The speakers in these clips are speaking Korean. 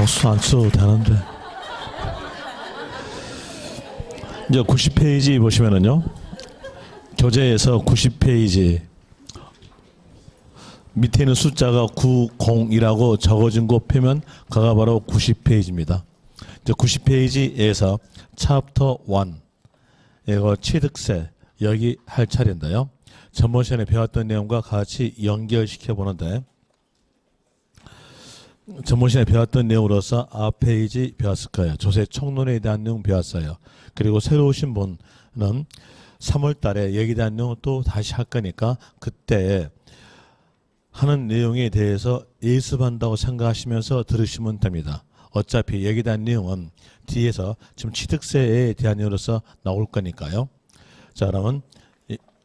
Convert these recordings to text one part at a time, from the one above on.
박수 안 쳐도 되는데. 이제 90페이지 보시면은요, 교재에서 90페이지 밑에 있는 숫자가 90이라고 적어진 곳 펴면 그가 바로 90페이지입니다. 이제 90페이지에서 챕터 1 이거 취득세 여기 할 차례인데요. 전번 시간에 배웠던 내용과 같이 연결시켜 보는데, 전번 시간에 배웠던 내용으로서 앞 페이지 배웠을 거예요. 조세 총론에 대한 내용 배웠어요. 그리고 새로 오신 분은 3월 달에 여기에 대한 내용을 또 다시 할 거니까 그때 하는 내용에 대해서 예습한다고 생각하시면서 들으시면 됩니다. 어차피 여기에 대한 내용은 뒤에서 지금 취득세에 대한 내용으로서 나올 거니까요. 자, 그러면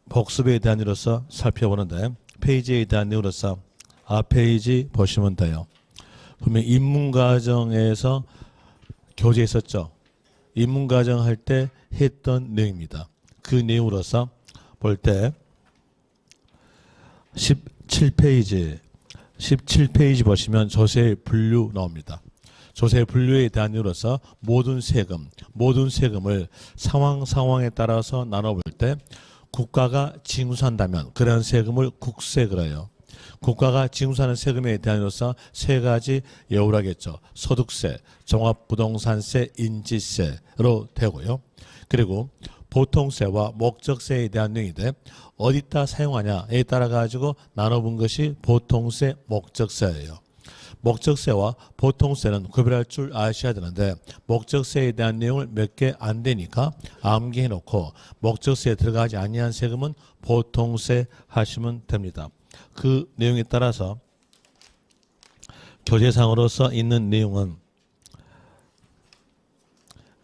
복습에 대한 내용으로서 살펴보는데, 페이지에 대한 내용으로서 앞 페이지 보시면 돼요. 보면 인문과정에서 교재 있었죠. 인문과정 할 때 했던 내용입니다. 그 내용으로서 볼 때 17페이지 보시면 조세 분류 나옵니다. 조세 분류에 대한 이유로서 모든 세금을 상황에 따라서 나눠볼 때 국가가 징수한다면 그런 세금을 국세 그래요. 국가가 징수하는 세금에 대한 이유로서 세 가지 예우를 하겠죠. 소득세, 종합부동산세, 인지세로 되고요. 그리고 보통세와 목적세에 대한 내용인데 어디다 사용하냐에 따라 가지고 나눠본 것이 보통세, 목적세예요. 목적세와 보통세는 구별할 줄 아셔야 되는데, 목적세에 대한 내용을 몇 개 안 되니까 암기해 놓고 목적세에 들어가지 아니한 세금은 보통세 하시면 됩니다. 그 내용에 따라서 교재상으로서 있는 내용은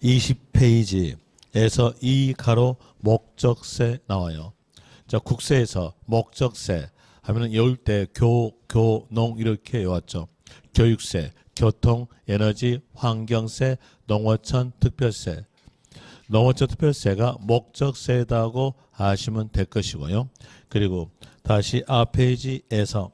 20페이지에서 2가로 목적세 나와요. 자, 국세에서 목적세 하면은 외울 때 농 이렇게 외웠죠. 교육세, 교통, 에너지, 환경세, 농어촌 특별세. 농어촌 특별세가 목적세다고 아시면 될 것이고요. 그리고 다시 앞 페이지에서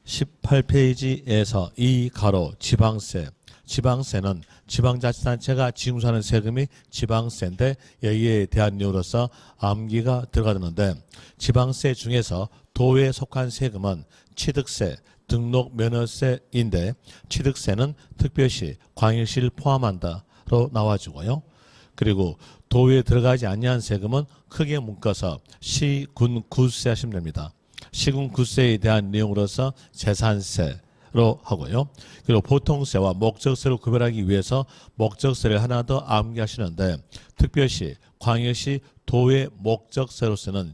18페이지에서 2가로 지방세. 지방세는 지방자치단체가 징수하는 세금이 지방세인데 여기에 대한 내용으로서 암기가 들어가는데, 지방세 중에서 도에 속한 세금은 취득세, 등록 면허세인데 취득세는 특별시, 광역시를 포함한다로 나와주고요. 그리고 도에 들어가지 아니한 세금은 크게 묶어서 시, 군, 구세 하시면 됩니다. 시군, 구세에 대한 내용으로서 재산세로 하고요. 그리고 보통세와 목적세를 구별하기 위해서 목적세를 하나 더 암기하시는데, 특별시, 광역시, 도의 목적세로서는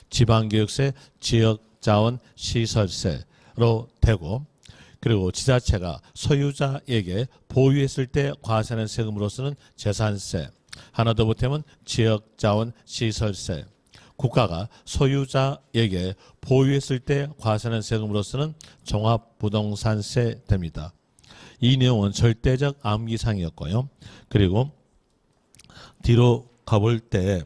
지방교육세, 지역자원 시설세로 되고, 그리고 지자체가 소유자에게 보유했을 때 과세하는 세금으로서는 재산세, 하나 더 보태면 지역자원 시설세, 국가가 소유자에게 보유했을 때 과세하는 세금으로서는 종합부동산세 됩니다. 이 내용은 절대적 암기상이었고요. 그리고 뒤로 가볼 때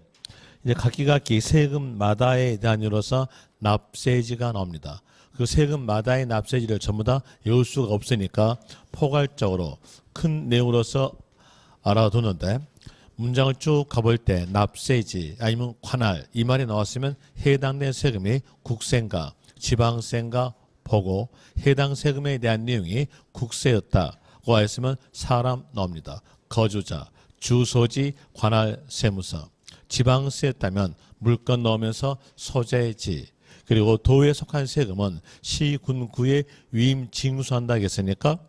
이제 각기 세금마다에 대한 이유로서 납세지가 나옵니다. 그 세금마다의 납세지를 전부 다 외울 수가 없으니까 포괄적으로 큰 내용으로서 알아두는데, 문장을 쭉 가볼 때 납세지 아니면 관할 이 말이 나왔으면 해당된 세금이 국세인가 지방세인가 보고, 해당 세금에 대한 내용이 국세였다고 했으면 사람 나옵니다. 거주자, 주소지, 관할 세무서. 지방세였다면 물건 넣으면서 소재지, 그리고 도에 속한 세금은 시, 군, 구에 위임 징수한다 했으니까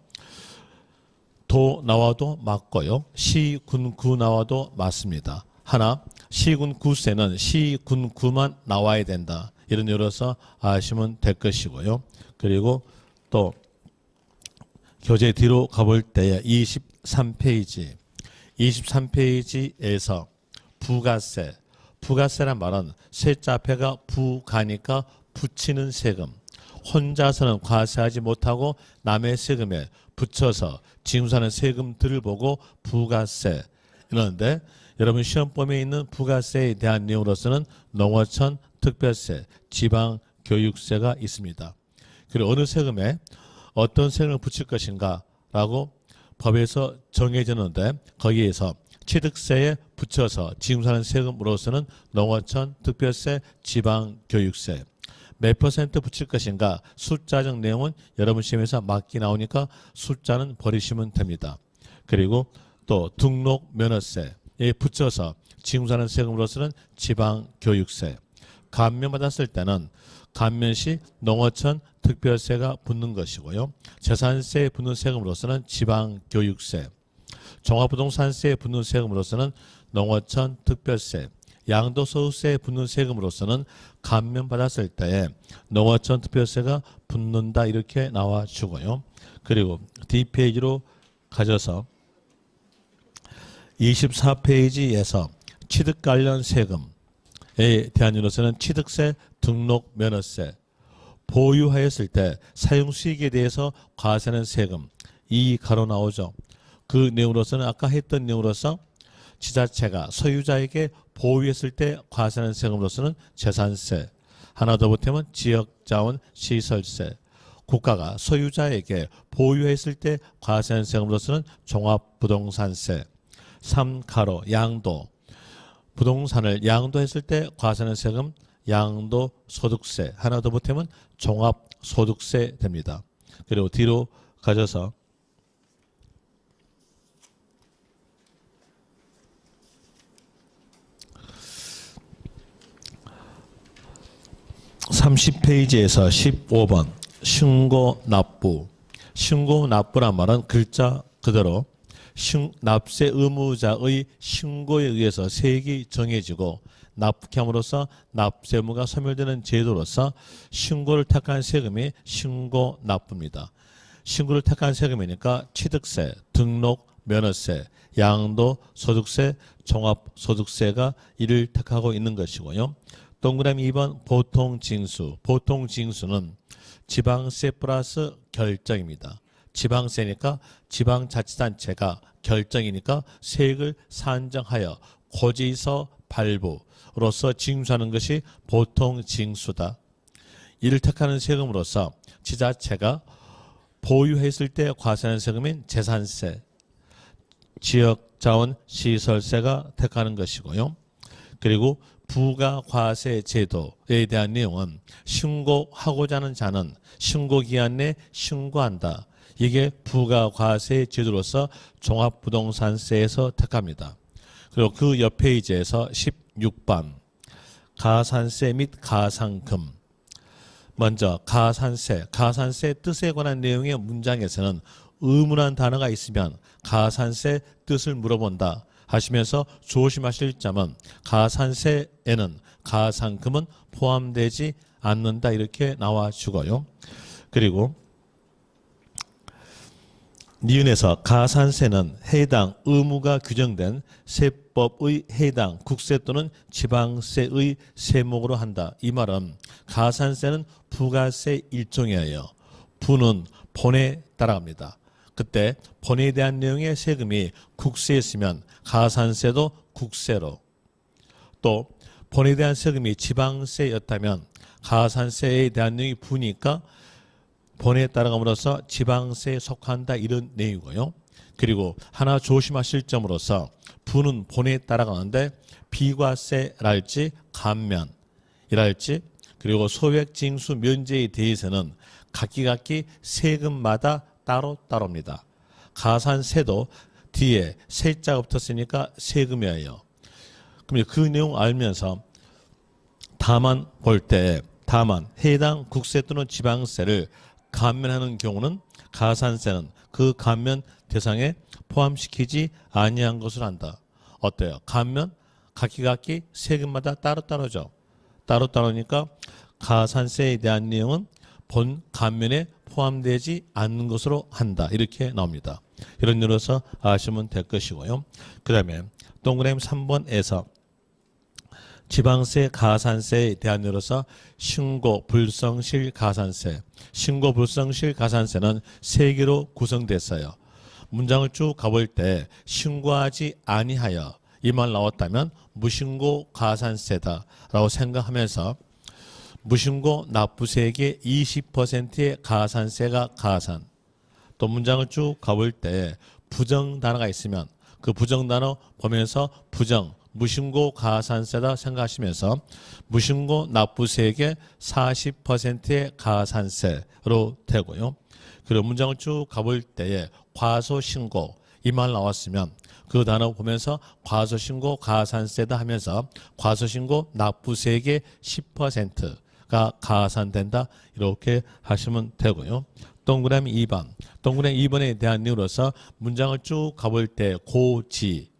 도 나와도 맞고요. 시, 군, 구 나와도 맞습니다. 하나, 시, 군, 구세는 시, 군, 구만 나와야 된다. 이런 이유로서 아시면 될 것이고요. 그리고 또 교재 뒤로 가볼 때 23페이지에서 부가세. 부가세란 말은 세자 앞에가 부가니까 붙이는 세금. 혼자서는 과세하지 못하고 남의 세금에 붙여서 징수하는 세금들을 보고 부가세 이러는데, 여러분 시험범위에 있는 부가세에 대한 내용으로서는 농어촌 특별세, 지방교육세가 있습니다. 그리고 어떤 세금을 붙일 것인가 라고 법에서 정해졌는데 거기에서 취득세에 붙여서 징수하는 세금으로서는 농어촌, 특별세, 지방교육세 몇 퍼센트 붙일 것인가 숫자적 내용은 여러분 시험에서 맞게 나오니까 숫자는 버리시면 됩니다. 그리고 또 등록 면허세에 붙여서 징수하는 세금으로서는 지방교육세 감면받았을 때는 감면시 농어촌 특별세가 붙는 것이고요. 재산세에 붙는 세금으로서는 지방교육세 종합부동산세에 붙는 세금으로서는 농어촌 특별세 양도소득세에 붙는 세금으로서는 감면받았을 때에 농어촌 특별세가 붙는다 이렇게 나와주고요. 그리고 D페이지로 가져서 24페이지에서 취득 관련 세금에 대한 이로서는 취득세, 등록, 면허세 보유하였을 때 사용수익에 대해서 과세하는 세금 이 가로 나오죠. 그 내용으로서는 아까 했던 내용으로서 지자체가 소유자에게 보유했을 때 과세하는 세금으로서는 재산세 하나 더 보태면 지역자원 시설세 국가가 소유자에게 보유했을 때 과세하는 세금으로서는 종합부동산세 3가로 양도 부동산을 양도했을 때 과세하는 세금 양도소득세 하나 더 보태면 종합소득세 됩니다. 그리고 뒤로 가져서 30페이지에서 15번 신고납부 신고납부란 말은 글자 그대로 납세 의무자의 신고에 의해서 세액이 정해지고 납부함으로써 납세 의무가 소멸되는 제도로서 신고를 택한 세금이 신고납부입니다. 신고를 택한 세금이니까 취득세, 등록, 면허세, 양도, 소득세, 종합소득세가 이를 택하고 있는 것이고요. 동그라미 2번 보통징수. 보통징수는 지방세 플러스 결정입니다. 지방세니까 지방자치단체가 결정이니까 세액을 산정하여 고지서 발부로서 징수하는 것이 보통징수다. 이를 택하는 세금으로서 지자체가 보유했을 때 과세하는 세금인 재산세, 지역자원시설세가 택하는 것이고요. 그리고 부가과세 제도에 대한 내용은 신고하고자 하는 자는 신고기한 내에 신고한다. 이게 부가과세 제도로서 종합부동산세에서 택합니다. 그리고 그 옆 페이지에서 16번 가산세 및 가상금 먼저 가산세 뜻에 관한 내용의 문장에서는 의문한 단어가 있으면 가산세 뜻을 물어본다 하시면서 조심하실 점은 가산세에는 가상금은 포함되지 않는다 이렇게 나와주고요. 그리고 니은에서 가산세는 해당 의무가 규정된 세법의 해당 국세 또는 지방세의 세목으로 한다. 이 말은 가산세는 부가세 일종이에요. 부는 본에 따라갑니다. 그때 본에 대한 내용의 세금이 국세였으면 가산세도 국세로 또 본에 대한 세금이 지방세였다면 가산세에 대한 내용이 부니까 본에 따라감으로써 지방세에 속한다 이런 내용이고요. 그리고 하나 조심하실 점으로서 부는 본에 따라가는데 비과세랄지 감면이랄지 그리고 소액징수 면제에 대해서는 각기 세금마다 따로따로입니다. 가산세도 뒤에 세자가 붙었으니까 세금이에요. 그럼 그 내용 알면서 다만 해당 국세 또는 지방세를 감면하는 경우는 가산세는 그 감면 대상에 포함시키지 아니한 것을 한다. 어때요? 감면 각기 세금마다 따로따로죠. 따로따로니까 가산세에 대한 내용은 본 감면에 포함되지 않는 것으로 한다. 이렇게 나옵니다. 이런 일로서 아시면 될 것이고요. 그 다음에 동그라미 3번에서 지방세 가산세에 대한 일로서 신고 불성실 가산세 신고 불성실 가산세는 3개로 구성됐어요. 문장을 쭉 가볼 때 신고하지 아니하여 이 말 나왔다면 무신고 가산세다 라고 생각하면서 무신고 납부세액의 20%의 가산세가 가산 또 문장을 쭉 가볼 때 부정 단어가 있으면 그 부정 단어 보면서 부정, 무신고 가산세다 생각하시면서 무신고 납부세액의 40%의 가산세로 되고요. 그리고 문장을 쭉 가볼 때에 과소신고 이 말 나왔으면 그 단어 보면서 과소신고 가산세다 하면서 과소신고 납부세액의 10%가 가산된다 이렇게 하시면 되고요. 동그라미 2번. 동그라미 2번에 대한 이유로서 문장을 쭉 가볼 때 고지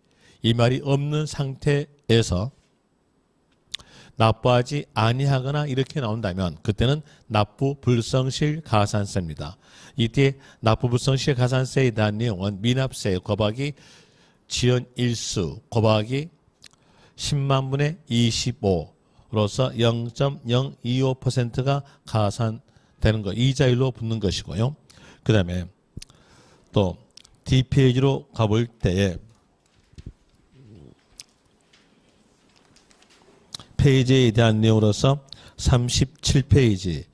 이 말이 없는 상태에서 납부하지 아니하거나 이렇게 나온다면 그때는 납부 불성실 가산세입니다. 이때 납부 불성실 가산세에 대한 내용은 미납세 곱하기 지연 일수 곱하기 10만 분의 25로서 0.025%가 가산되는 거 이자율로 붙는 것이고요. 그 다음에 또 D페이지로 가볼 때에 페이지에 대한 내용으로서 37페이지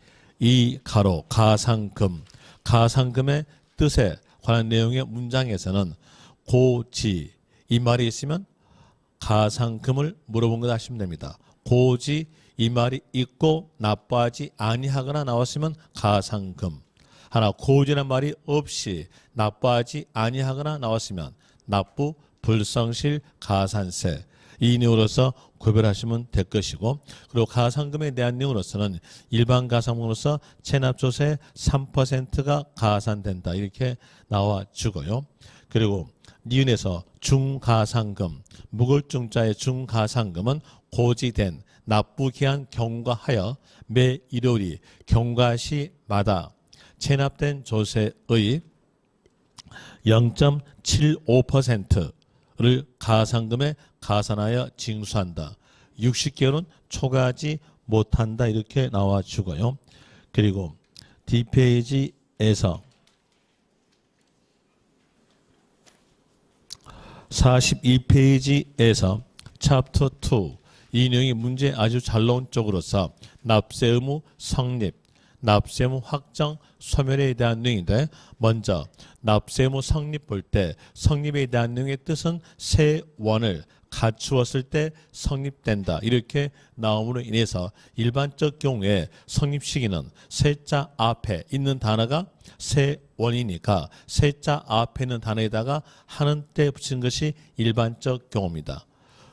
이 가로 가상금 가상금의 뜻에 관한 내용의 문장에서는 고지 이 말이 있으면 가상금을 물어본 것 하시면 됩니다. 고지 이 말이 있고 납부하지 아니하거나 나왔으면 가상금 하나 고지라는 말이 없이 납부하지 아니하거나 나왔으면 납부 불성실 가산세 이 내용으로서 구별하시면 될 것이고 그리고 가상금에 대한 내용으로서는 일반 가상금으로서 체납조세 3%가 가산된다 이렇게 나와주고요. 그리고 니은에서 중가상금 무글중자의 중가상금은 고지된 납부기한 경과하여 매 일요일이 경과시마다 체납된 조세의 0.75%를 가상금에 가산하여 징수한다. 60개월은 초과하지 못한다 이렇게 나와주고요. 그리고 D페이지에서 42페이지에서 챕터 2 이 내용이 문제 아주 잘 나온 쪽으로서 납세 의무 성립, 납세 의무 확정, 소멸에 대한 내용인데 먼저 납세 의무 성립 볼 때 성립에 대한 내용의 뜻은 세원을 갖추었을 때 성립된다 이렇게 나옴으로 인해서 일반적 경우에 성립 시기는 세자 앞에 있는 단어가 세원이니까 세자 앞에 있는 단어에다가 하는 때 붙인 것이 일반적 경우입니다.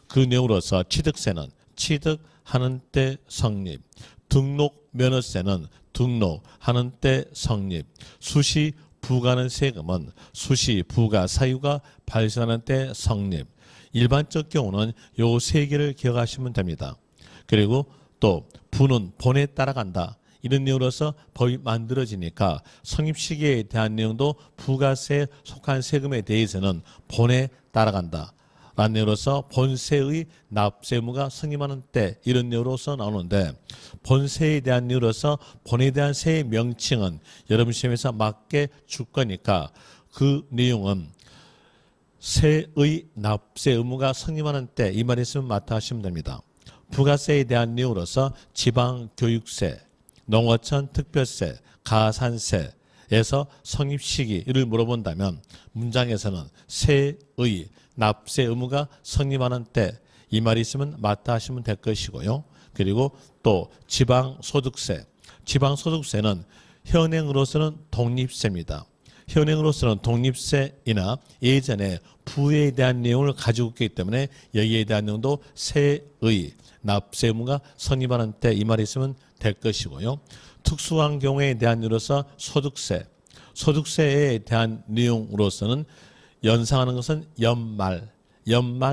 그 내용으로서 취득세는 취득하는 때 성립, 등록 면허세는 등록하는 때 성립, 수시 부과하는 세금은 수시 부과 사유가 발생하는 때 성립. 일반적 경우는 요 세 개를 기억하시면 됩니다. 그리고 또 부는 본에 따라간다. 이런 내용으로서 법이 만들어지니까 성립 시기에 대한 내용도 부가세에 속한 세금에 대해서는 본에 따라간다. 라는 내용으로서 본세의 납세 의무가 성립하는 때 이런 내용으로서 나오는데 본세에 대한 내용으로서 본에 대한 세의 명칭은 여러분 시험에서 맞게 줄 거니까 그 내용은 세의 납세 의무가 성립하는 때 이 말이 있으면 맞다 하시면 됩니다. 부가세에 대한 내용으로서 지방교육세, 농어촌 특별세, 가산세에서 성립 시기를 물어본다면 문장에서는 세의 납세 의무가 성립하는 때 이 말이 있으면 맞다 하시면 될 것이고요. 그리고 또 지방소득세, 지방소득세는 현행으로서는 독립세입니다. 현행으로서는 독립세이나 예전에 부에 대한 내용을 가지고 있기 때문에 여기에 대한 내용도 세의 납세 의무가 성립하는 때 이 말이 있으면 될 것이고요. 특수한 경우에 대한 내용으로서 소득세, 소득세에 대한 내용으로서는 연상하는 것은 연말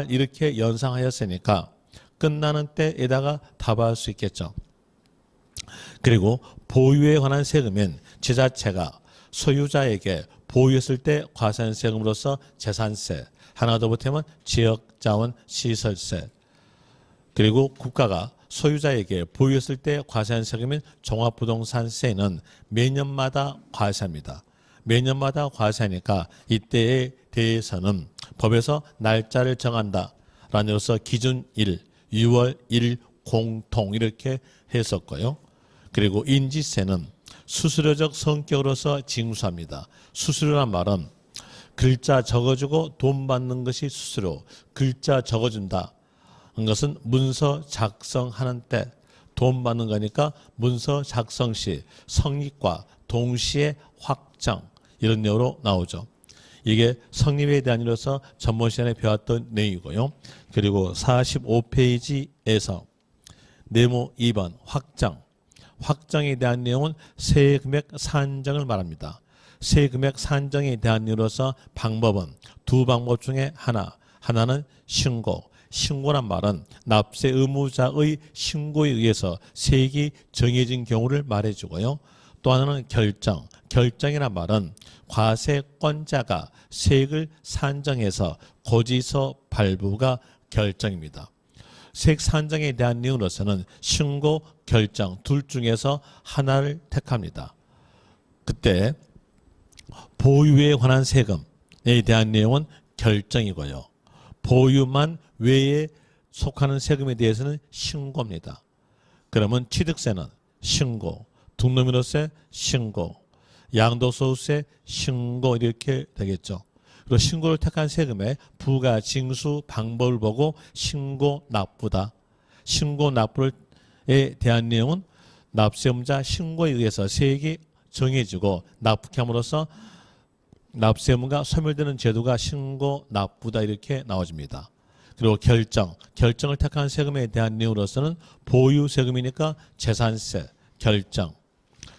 이렇게 연상하였으니까 끝나는 때에다가 답할 수 있겠죠. 그리고 보유에 관한 세금은 지자체가 소유자에게 보유했을 때 과세세금으로서 재산세, 하나 더 보태면 지역자원 시설세, 그리고 국가가 소유자에게 보유했을 때 과세한 세금인 종합부동산세는 매년마다 과세합니다. 매년마다 과세하니까 이때에 대해서는 법에서 날짜를 정한다. 라면서 기준일, 6월 1일 공통 이렇게 했었고요. 그리고 인지세는 수수료적 성격으로서 징수합니다. 수수료란 말은 글자 적어주고 돈 받는 것이 수수료. 글자 적어준다. 그것은 문서 작성하는 때 돈 받는 거니까 문서 작성 시 성립과 동시에 확정 이런 내용으로 나오죠. 이게 성립에 대한 일로서 전번 시간에 배웠던 내용이고요. 그리고 45페이지에서 네모 2번 확정. 확정에 대한 내용은 세금액 산정을 말합니다. 세금액 산정에 대한 이유로서 방법은 두 방법 중에 하나는 신고. 신고란 말은 납세 의무자의 신고에 의해서 세액이 정해진 경우를 말해주고요. 또 하나는 결정. 결정이란 말은 과세권자가 세액을 산정해서 고지서 발부가 결정입니다. 세액 산정에 대한 내용으로서는 신고, 결정 둘 중에서 하나를 택합니다. 그때 보유에 관한 세금에 대한 내용은 결정이고요. 보유만 외에 속하는 세금에 대해서는 신고입니다. 그러면 취득세는 신고, 등록민호세 신고, 양도소득세 신고 이렇게 되겠죠. 그리고 신고를 택한 세금의 부과 징수 방법을 보고 신고 납부다. 신고 납부에 대한 내용은 납세의무자 신고에 의해서 세액이 정해지고 납부함으로써 납세의무가 소멸되는 제도가 신고 납부다 이렇게 나와집니다. 그리고 결정을 택한 세금에 대한 내용으로서는 보유 세금이니까 재산세, 결정,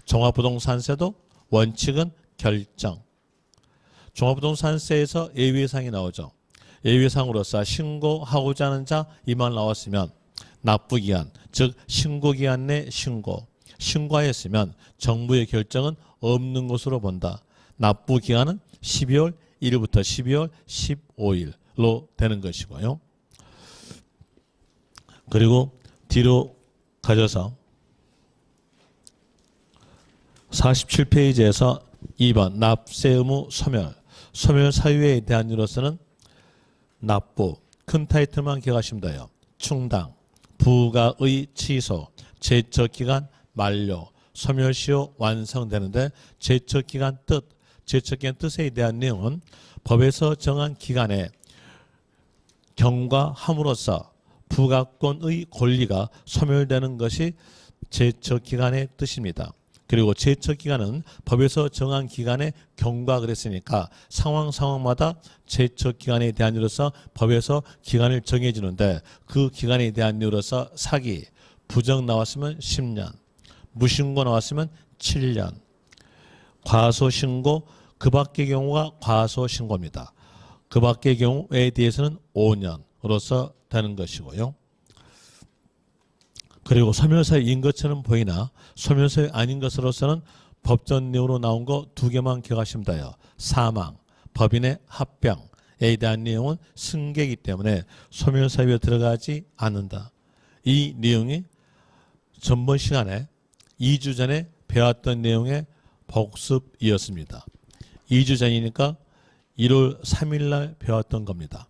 종합부동산세도 원칙은 결정. 종합부동산세에서 예외사항이 나오죠. 예외사항으로서 신고하고자 하는 자 이 말 나왔으면 납부기한, 즉 신고기한 내 신고하였으면 정부의 결정은 없는 것으로 본다. 납부기한은 12월 1일부터 12월 15일로 되는 것이고요. 그리고 뒤로 가져서 47페이지에서 2번 납세의무 소멸 사유에 대한 이유로서는 납부 큰 타이틀만 기억하시면 돼요. 충당, 부가의 취소, 제척기간 만료, 소멸시효 완성되는데 제척기간 뜻에 대한 내용은 법에서 정한 기간에 경과함으로써 부가권의 권리가 소멸되는 것이 제척기간의 뜻입니다. 그리고 제척기간은 법에서 정한 기간에 경과 그랬으니까 상황마다 제척기간에 대한 이유로서 법에서 기간을 정해주는데 그 기간에 대한 이유로서 사기, 부정 나왔으면 10년, 무신고 나왔으면 7년, 과소신고 그 밖의 경우가 과소신고입니다. 그 밖의 경우에 대해서는 5년으로서 되는 것이고요. 그리고 소멸사유인 것처럼 보이나 소멸사유 아닌 것으로서는 법전 내용으로 나온 거 두 개만 기억하시면 돼요. 사망, 법인의 합병에 대한 내용은 승계이기 때문에 소멸사유에 들어가지 않는다. 이 내용이 전번 시간에 2주 전에 배웠던 내용의 복습이었습니다. 2주 전이니까 1월 3일 날 배웠던 겁니다.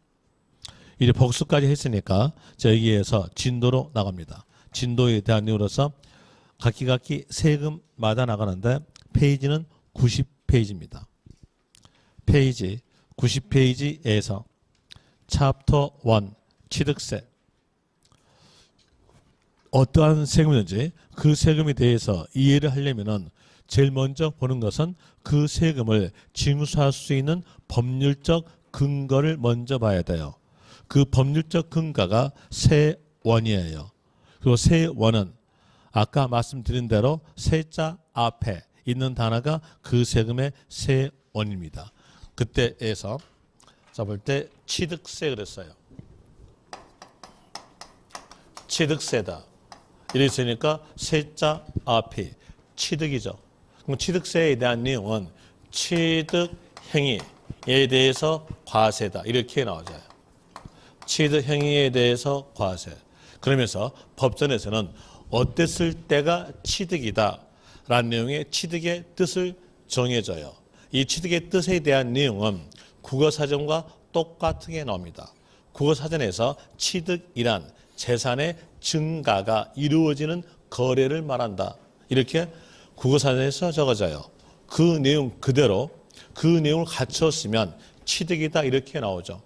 이제 복습까지 했으니까 여기에서 진도로 나갑니다. 진도에 대한 이유로서 각기 세금마다 나가는데 페이지는 90페이지입니다. 페이지 90페이지에서 챕터 1 취득세 어떠한 세금이든지 그 세금에 대해서 이해를 하려면은 제일 먼저 보는 것은 그 세금을 징수할 수 있는 법률적 근거를 먼저 봐야 돼요. 그 법률적 근거가 세원이에요. 그리고 세원은 아까 말씀드린 대로 세자 앞에 있는 단어가 그 세금의 세원입니다. 그때에서 볼 때 취득세 그랬어요. 취득세다. 이랬으니까 세자 앞이 취득이죠. 그럼 취득세에 대한 내용은 취득 행위에 대해서 과세다. 이렇게 나와져요. 취득 행위에 대해서 과세. 그러면서 법전에서는 어땠을 때가 취득이다 라는 내용의 취득의 뜻을 정해줘요. 이 취득의 뜻에 대한 내용은 국어사전과 똑같게 나옵니다. 국어사전에서 취득이란 재산의 증가가 이루어지는 거래를 말한다. 이렇게 국어사전에서 적어져요. 그 내용 그대로 그 내용을 갖췄으면 취득이다 이렇게 나오죠.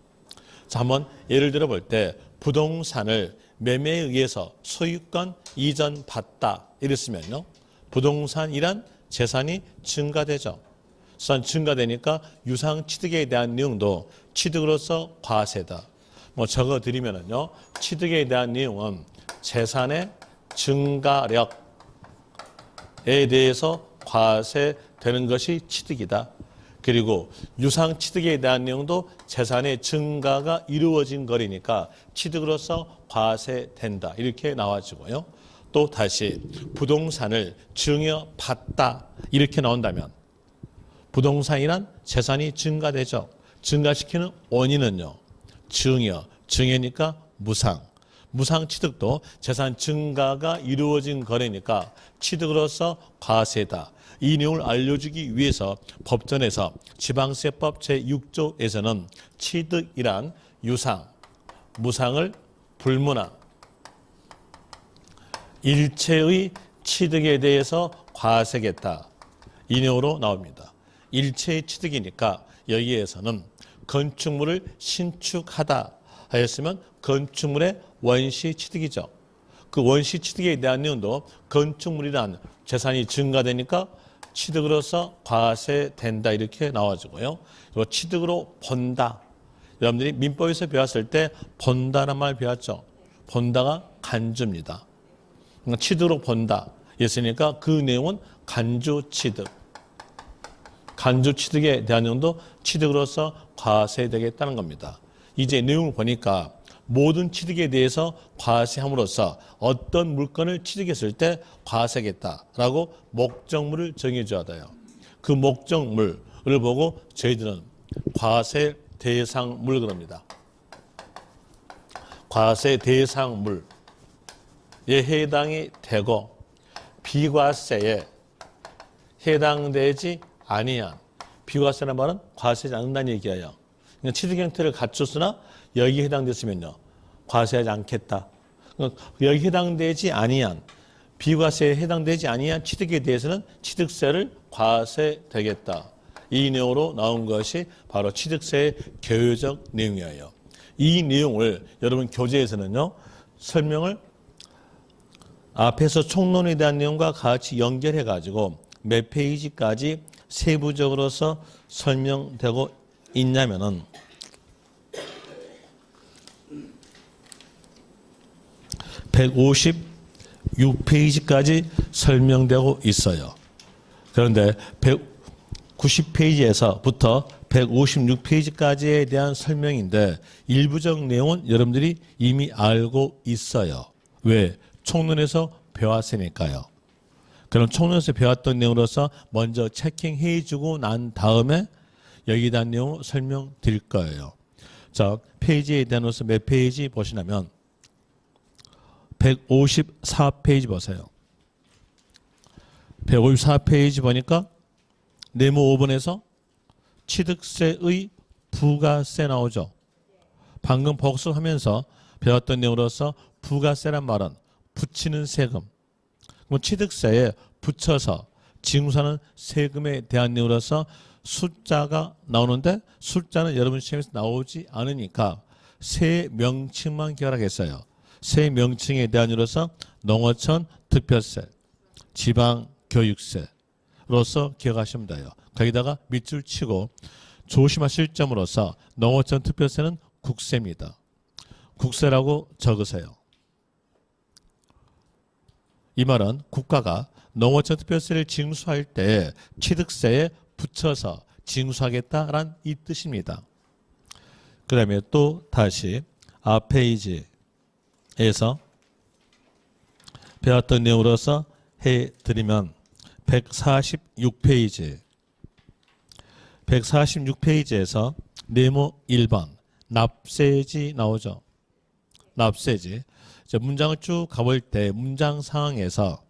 자, 한번 예를 들어 볼 때 부동산을 매매에 의해서 소유권 이전받다 이랬으면요. 부동산이란 재산이 증가되죠. 재산 증가되니까 유상취득에 대한 내용도 취득으로서 과세다. 뭐 적어드리면은요. 취득에 대한 내용은 재산의 증가력에 대해서 과세되는 것이 취득이다. 그리고 유상취득에 대한 내용도 재산의 증가가 이루어진 거리니까 취득으로서 과세된다. 이렇게 나와지고요. 또 다시 부동산을 증여받다 이렇게 나온다면 부동산이란 재산이 증가되죠. 증가시키는 원인은요. 증여니까 무상취득도 재산 증가가 이루어진 거래니까 취득으로서 과세다. 이 내용을 알려주기 위해서 법전에서 지방세법 제6조에서는 취득이란 유상, 무상을 불문한 일체의 취득에 대해서 과세겠다. 이 내용으로 나옵니다. 일체의 취득이니까 여기에서는 건축물을 신축하다 하였으면 건축물의 원시 취득이죠. 그 원시 취득에 대한 내용도 건축물이란 재산이 증가되니까 취득으로서 과세된다 이렇게 나와주고요. 그리고 취득으로 본다. 여러분들이 민법에서 배웠을 때 본다란 말 배웠죠. 본다가 간주입니다. 취득으로 본다 했으니까 그 내용은 간주취득. 간주취득에 대한 내용도 취득으로서 과세되겠다는 겁니다. 이제 내용을 보니까 모든 취득에 대해서 과세함으로써 어떤 물건을 취득했을 때 과세하겠다라고 목적물을 정해줘야 돼요. 그 목적물을 보고 저희들은 과세 대상물 그럽니다. 과세 대상물에 해당이 되고 비과세에 해당되지 아니한 비과세라는 말은 과세하지 않는다는 얘기예요. 취득 형태를 갖췄으나 여기에 해당됐으면요. 과세하지 않겠다. 여기 해당되지 아니한 비과세에 해당되지 아니한 취득에 대해서는 취득세를 과세되겠다. 이 내용으로 나온 것이 바로 취득세의 개요적 내용이에요. 이 내용을 여러분 교재에서는요. 설명을 앞에서 총론에 대한 내용과 같이 연결해 가지고 몇 페이지까지 세부적으로서 설명되고 있냐면은 156페이지까지 설명되고 있어요. 그런데 190페이지에서부터 156페이지까지에 대한 설명인데 일부적 내용은 여러분들이 이미 알고 있어요. 왜? 총론에서 배웠으니까요. 그럼 총론에서 배웠던 내용으로서 먼저 체킹해주고 난 다음에 여기에 대한 내용을 설명드릴 거예요. 자, 페이지에 대한 몇 페이지 보시냐면 154페이지 보세요. 154페이지 보니까 네모 5번에서 취득세의 부가세 나오죠. 방금 복습하면서 배웠던 내용으로서 부가세란 말은 붙이는 세금. 그럼 취득세에 붙여서 징수하는 세금에 대한 내용으로서 숫자가 나오는데 숫자는 여러분 시험에서 나오지 않으니까 세 명칭만 기억하겠어요. 세 명칭에 대한 이유로서 농어촌 특별세, 지방교육세로서 기억하시면 돼요. 거기다가 밑줄 치고 조심하실 점으로서 농어촌 특별세는 국세입니다. 국세라고 적으세요. 이 말은 국가가 농어촌 특별세를 징수할 때 취득세에 붙여서 징수하겠다라는 이 뜻입니다. 그 다음에 또 다시 앞 페이지에서 배웠던 내용으로서 해드리면 146페이지에서 네모 1번 납세지 나오죠. 납세지. 문장을 쭉 가볼 때 문장 상황에서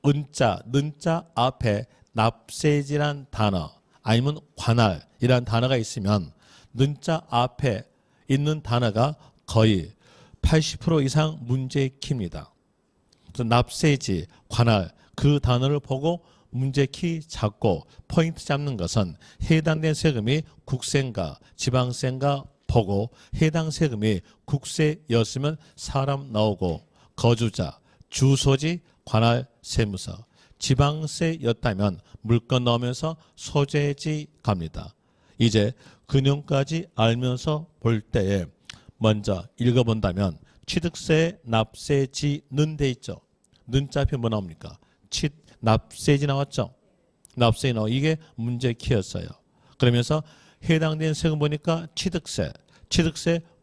은자, 는자 앞에 납세지란 단어 아니면 관할이란 단어가 있으면 는자 앞에 있는 단어가 거의 80% 이상 문제의 키입니다. 납세지, 관할 그 단어를 보고 문제 키 잡고 포인트 잡는 것은 해당된 세금이 국세인가 지방세인가 보고 해당 세금이 국세였으면 사람 나오고 거주자, 주소지, 관할 세무서, 지방세였다면 물건 넣으면서 소재지 갑니다. 이제 금융까지 알면서 볼 때에 먼저 읽어본다면 취득세, 납세지는 돼 있죠. 는자 앞에 뭐 나옵니까? 납세지 나왔죠. 납세지 나와. 이게 문제 키였어요. 그러면서 해당된 세금 보니까 취득세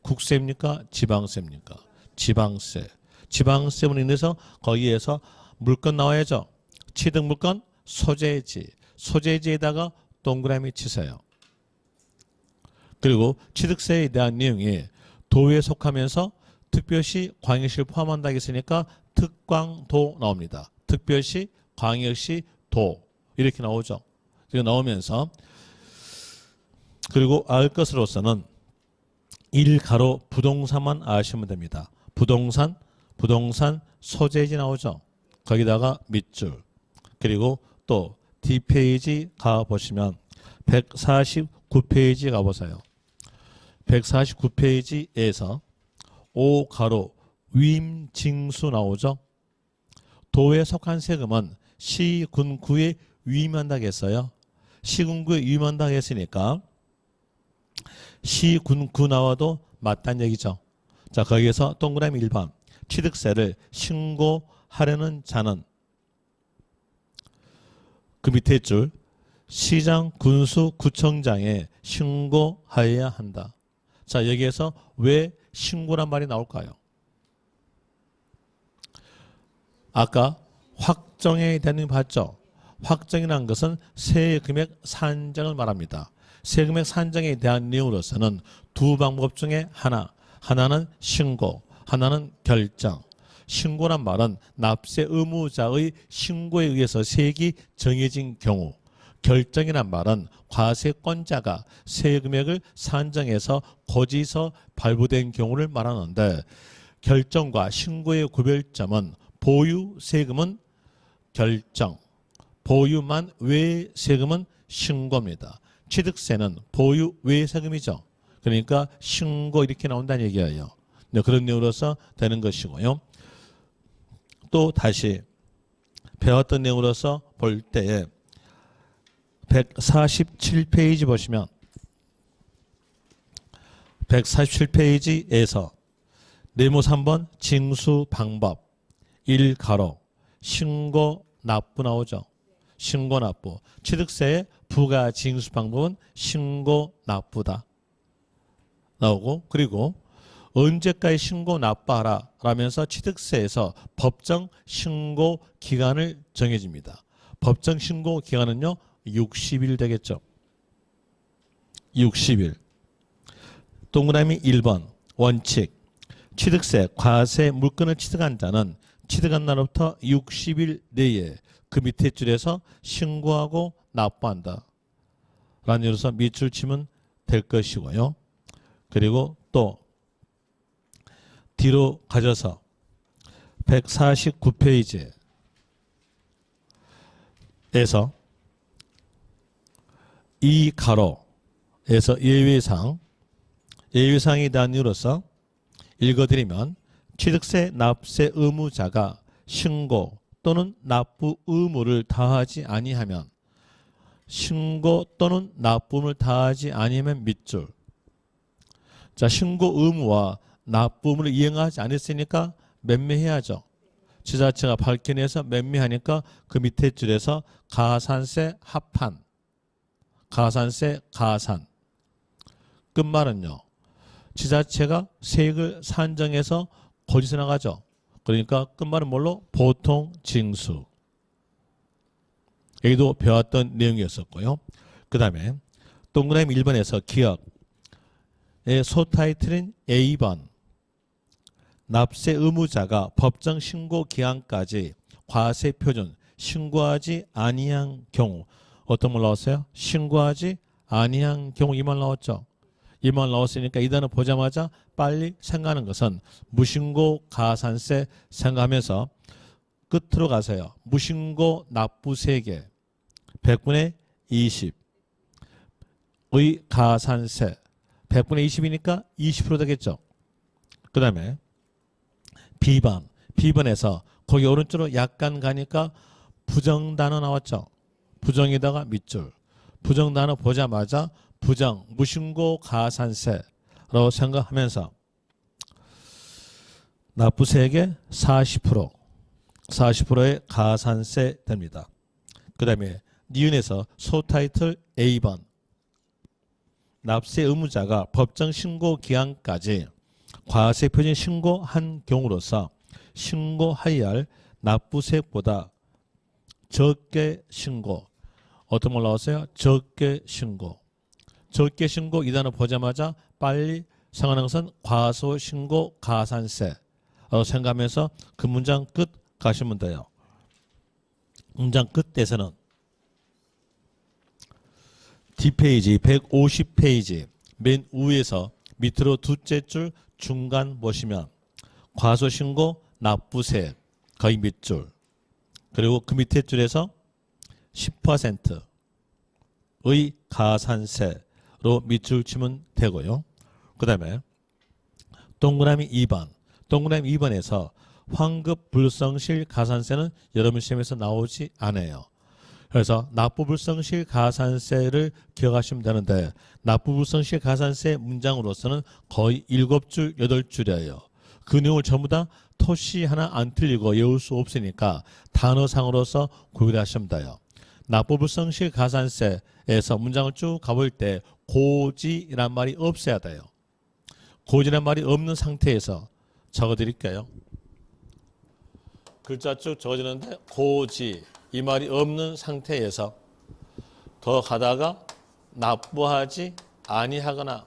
국세입니까? 지방세입니까? 지방세. 지방세로 인해서 거기에서 물건 나와야죠. 취득 물건 소재지. 소재지에다가 동그라미 치세요. 그리고 취득세에 대한 내용이 도에 속하면서 특별시, 광역시를 포함한다 했으니까 특광도 나옵니다. 특별시, 광역시, 도 이렇게 나오죠. 이거 나오면서 그리고 알 것으로서는 1가로 부동산만 아시면 됩니다. 부동산 소재지 나오죠. 거기다가 밑줄 그리고 또 D페이지 가보시면 149페이지 가보세요. 149페이지에서 5가로 위임징수 나오죠. 도에 속한 세금은 시군구에 위임한다고 했어요. 시군구에 위임한다고 했으니까 시군구 나와도 맞다는 얘기죠. 자, 거기에서 동그라미 1번 취득세를 신고하려는 자는 그 밑에 줄 시장, 군수, 구청장에 신고하여야 한다. 자, 여기에서 왜 신고란 말이 나올까요? 아까 확정에 대한 봤죠? 확정이라는 것은 세금액 산정을 말합니다. 세금액 산정에 대한 내용으로서는 두 방법 중에 하나는 신고, 하나는 결정. 신고란 말은 납세 의무자의 신고에 의해서 세액이 정해진 경우, 결정이란 말은 과세권자가 세금액을 산정해서 고지서 발부된 경우를 말하는데 결정과 신고의 구별점은 보유 세금은 결정, 보유만 외 세금은 신고입니다. 취득세는 보유 외 세금이죠. 그러니까 신고 이렇게 나온다는 얘기예요. 그런 내용으로서 되는 것이고요. 또 다시 배웠던 내용으로서 볼 때에 147페이지 보시면 147페이지에서 네모 3번 징수 방법 1가로 신고 납부 나오죠. 신고 납부. 취득세의 부가 징수 방법은 신고 납부다. 나오고 그리고 언제까지 신고 납부하라 라면서 취득세에서 법정 신고 기간을 정해집니다. 법정 신고 기간은요 60일 되겠죠. 60일. 동그라미 1번 원칙. 취득세, 과세 물건을 취득한 자는 취득한 날부터 60일 내에 그 밑에 줄에서 신고하고 납부한다. 라는 이유로서 밑줄 치면 될 것이고요. 그리고 또 뒤로 가져서 149페이지에서 이 가로에서 예외사항에 대한 이유로서 읽어드리면 취득세 납세 의무자가 신고 또는 납부 의무를 다하지 아니하면 신고 또는 납부 의무를 다하지 아니하면 밑줄. 자, 신고 의무와 납부 의무를 이행하지 않았으니까 맴매해야죠. 지자체가 밝혀내서 맴매하니까 그 밑에 줄에서 가산세 합한, 가산세 가산. 끝말은요. 지자체가 세액을 산정해서 고지서 나가죠. 그러니까 끝말은 뭘로? 보통 징수. 여기도 배웠던 내용이었었고요. 그 다음에 동그라미 1번에서 기억의 소타이틀인 A번 납세 의무자가 법정 신고 기한까지 과세 표준 신고하지 아니한 경우 어떤 말 나왔어요? 신고하지 아니한 경우 이 말 나왔죠. 이 말 나왔으니까 이 단어 보자마자 빨리 생각하는 것은 무신고 가산세 생각하면서 끝으로 가세요. 무신고 납부 세계 100분의 20의 가산세 100분의 20이니까 20% 되겠죠. 그 다음에 B번. B번에서 거기 오른쪽으로 약간 가니까 부정단어 나왔죠. 부정에다가 밑줄. 부정단어 보자마자 부정, 무신고 가산세라고 생각하면서 납부세액의 40%의 가산세 됩니다. 그 다음에 니은에서 소타이틀 A번. 납세 의무자가 법정 신고 기한까지 과세 표준 신고한 경우로서 신고하여야 할 납부세액보다 적게 신고. 어떤 말 나왔어요? 적게 신고. 적게 신고 이 단어 보자마자 빨리 생각하는 것은 과소신고 가산세라고 생각하면서 그 문장 끝 가시면 돼요. 문장 끝에서는 뒷페이지 150페이지 맨 위에서 밑으로 두째 줄 중간 보시면 과소신고 납부세 거의 밑줄 그리고 그 밑에 줄에서 10%의 가산세로 밑줄 치면 되고요. 그 다음에 동그라미 2번 동그라미 2번에서 환급 불성실 가산세는 여러분 시험에서 나오지 않아요. 그래서 납부불성실 가산세를 기억하시면 되는데 납부불성실 가산세 문장으로서는 거의 7줄, 8줄이에요. 그 내용을 전부 다 토시 하나 안 틀리고 외울 수 없으니까 단어상으로서 구별하시면 돼요. 납부불성실 가산세에서 문장을 쭉 가볼 때 고지란 말이 없어야 돼요. 고지란 말이 없는 상태에서 적어드릴게요. 글자 쭉 적어지는데 고지 이 말이 없는 상태에서 더 가다가 납부하지 아니하거나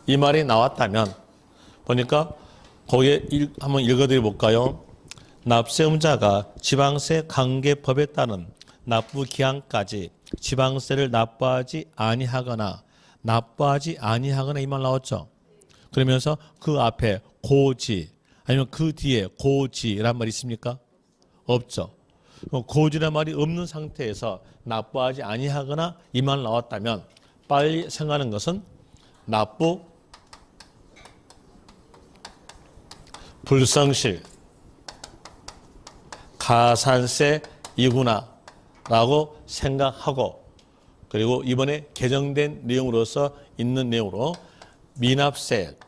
이 말이 나왔다면 보니까 거기에 한번 읽어드려 볼까요? 납세의무자가 지방세 관계법에 따른 납부 기한까지 지방세를 납부하지 아니하거나 이 말 나왔죠. 그러면서 그 앞에 고지 아니면 그 뒤에 고지란 말이 있습니까? 없죠. 고지란 말이 없는 상태에서 납부하지 아니하거나 이 말 나왔다면 빨리 생각하는 것은 납부 불성실 가산세이구나 라고 생각하고 그리고 이번에 개정된 내용으로서 있는 내용으로 미납세액,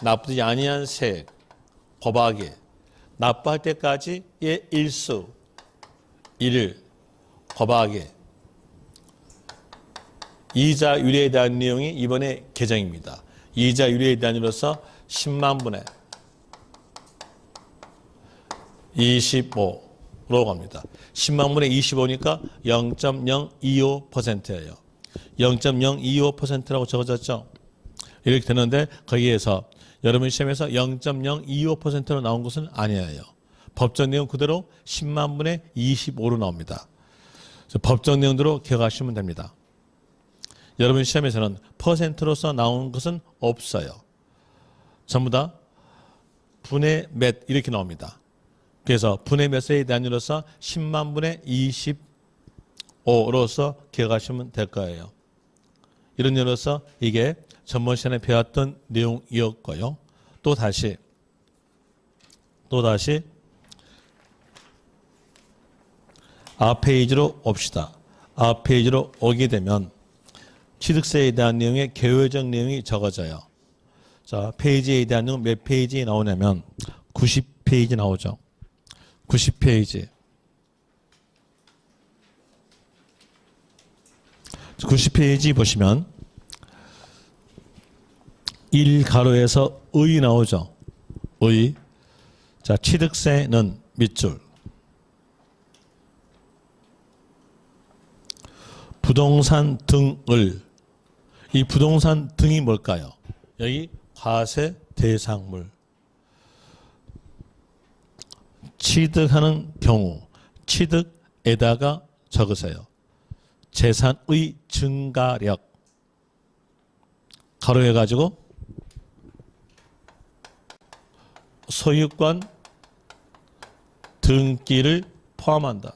납부되지 아니한 세액, 법하게 납부할 때까지의 일수, 일일, 법하게 이자 유례에 대한 내용이 이번에 개정입니다. 이자 유례에 대한 이로서 10만 분의 25로 갑니다. 10만 분의 25니까 0.025%예요. 0.025%라고 적어졌죠. 이렇게 되는데 거기에서 여러분 시험에서 0.025%로 나온 것은 아니에요. 법정 내용 그대로 10만 분의 25로 나옵니다. 그래서 법정 내용대로 기억하시면 됩니다. 여러분 시험에서는 퍼센트로서 나온 것은 없어요. 전부 다 분의 몇 이렇게 나옵니다. 그래서 분의 몇에 대한 이로서 10만 분의 25로서 기억하시면 될 거예요. 이런 이로서 이게 전번 시간에 배웠던 내용이었고요. 또 다시 앞 페이지로 옵시다. 앞 페이지로 오게 되면 취득세에 대한 내용의 개요적 내용이 적어져요. 자, 페이지에 대한 내용 몇 페이지에 나오냐면 90페이지 나오죠. 90페이지. 90페이지 보시면 1가로에서 의 나오죠. 의. 자, 취득세는 밑줄. 부동산 등을. 이 부동산 등이 뭘까요? 여기 과세 대상물. 취득하는 경우 취득에다가 적으세요. 재산의 증가력. 가로해가지고 소유권 등기를 포함한다.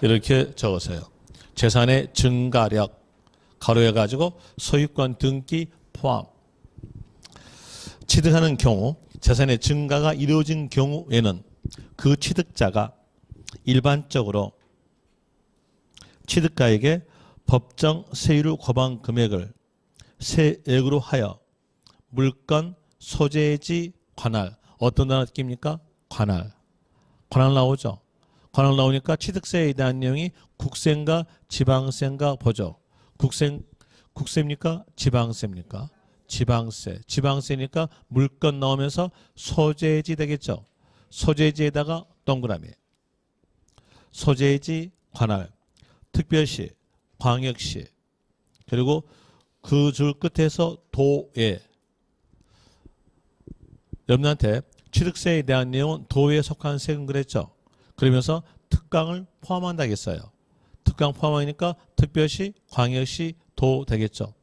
이렇게 적으세요. 재산의 증가력 가로해가지고 소유권 등기 포함. 취득하는 경우 재산의 증가가 이루어진 경우에는 그 취득자가 일반적으로 취득가에게 법정 세율 고방 금액을 세액으로 하여 물건 소재지 관할, 어떤 단어 낍니까? 관할. 관할 나오죠. 관할 나오니까 취득세에 대한 내용이 국세인가 지방세인가 보죠. 국세입니까? 지방세입니까? 지방세. 지방세니까 물건 나오면서 소재지 되겠죠. 소재지에다가 동그라미. 소재지 관할. 특별시, 광역시, 그리고 그 줄 끝에서 도에. 여러분한테 취득세에 대한 내용은 도에 속한 세금 그랬죠. 그러면서 특강을 포함한다겠어요. 특강 포함하니까 특별시, 광역시, 도 되겠죠.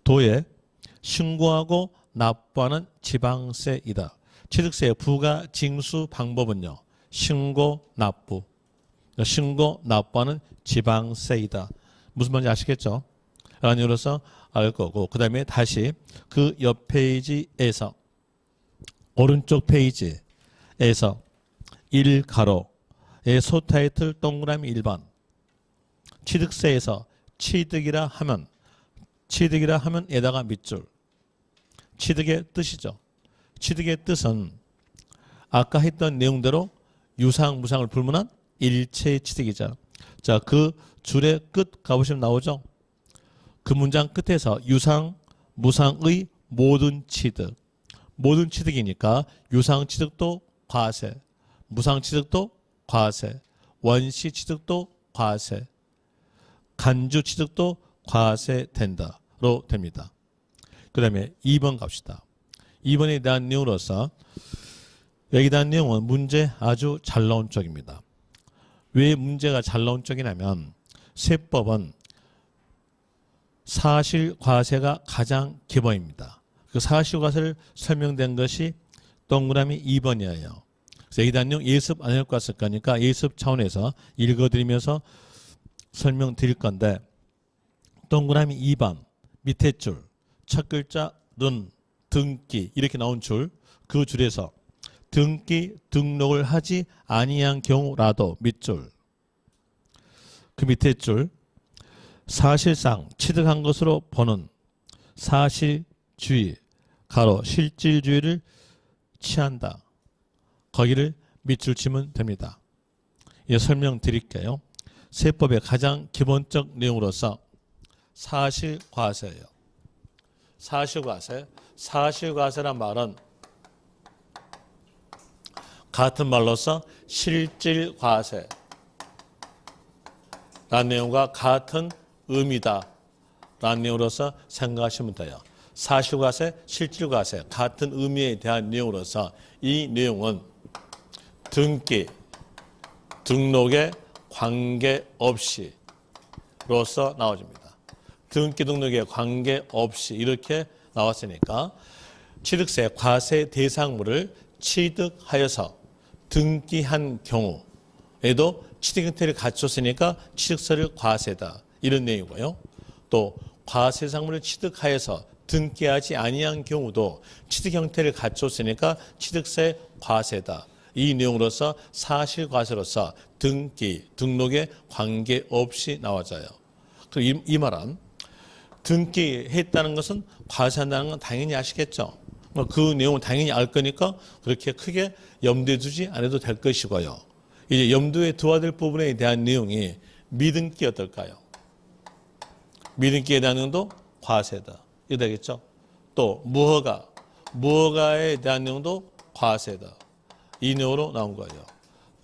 도에 신고하고 납부하는 지방세이다. 취득세 부과 징수 방법은요. 신고, 납부. 신고, 납부하는 지방세이다. 무슨 말인지 아시겠죠? 라는 이유로서 알 거고, 그 다음에 다시 그 옆 페이지에서 오른쪽 페이지에서 1가로의 소타이틀 동그라미 1번 취득세에서 취득이라 하면 에다가 밑줄. 취득의 뜻이죠. 취득의 뜻은 아까 했던 내용대로 유상, 무상을 불문한 일체의 취득이죠. 자, 그 줄의 끝 가보시면 나오죠. 그 문장 끝에서 유상, 무상의 모든 취득. 모든 취득이니까 유상 취득도 과세, 무상 취득도 과세, 원시 취득도 과세, 간주 취득도 과세된다로 됩니다. 그 다음에 2번 갑시다. 2번에 대한 내용으로서 여기에 대한 내용은 문제 아주 잘 나온 쪽입니다. 왜 문제가 잘 나온 쪽이냐면 세법은 사실과세가 가장 기본입니다. 그 사실과세를 설명된 것이 동그라미 2번이에요. 그래서 여기에 대한 내용 예습 안 해놓고 왔을 거니까 예습 차원에서 읽어드리면서 설명드릴 건데 동그라미 2번 밑에 줄 첫 글자 른 등기 이렇게 나온 줄 그 줄에서 등기 등록을 하지 아니한 경우라도 밑줄 그 밑에 줄 사실상 취득한 것으로 보는 사실주의 가로 실질주의를 취한다. 거기를 밑줄 치면 됩니다. 예, 설명드릴게요. 세법의 가장 기본적 내용으로서 사실과세예요. 사실과세. 사실과세란 말은 같은 말로서 실질과세 라는 내용과 같은 의미다 라는 내용으로서 생각하시면 돼요. 사실과세, 실질과세 같은 의미에 대한 내용으로서 이 내용은 등기, 등록에 관계없이 로서 나와집니다. 등기, 등록에 관계없이 이렇게 나왔으니까 취득세 과세 대상물을 취득하여서 등기한 경우에도 취득 형태를 갖췄으니까 취득세를 과세다. 이런 내용이고요. 또 과세 상물을 취득하여서 등기하지 아니한 경우도 취득 형태를 갖췄으니까 취득세 과세다. 이 내용으로서 사실과세로서 등기, 등록에 관계없이 나와져요. 그리고 이 말은 등기했다는 것은 과세한다는 건 당연히 아시겠죠. 그 내용은 당연히 알 거니까 그렇게 크게 염두에 두지 않아도 될 것이고요. 이제 염두에 두어야 될 부분에 대한 내용이 미등기 어떨까요? 미등기에 대한 내용도 과세다. 이거 되겠죠? 또 무허가에 대한 내용도 과세다. 이 내용으로 나온 거예요.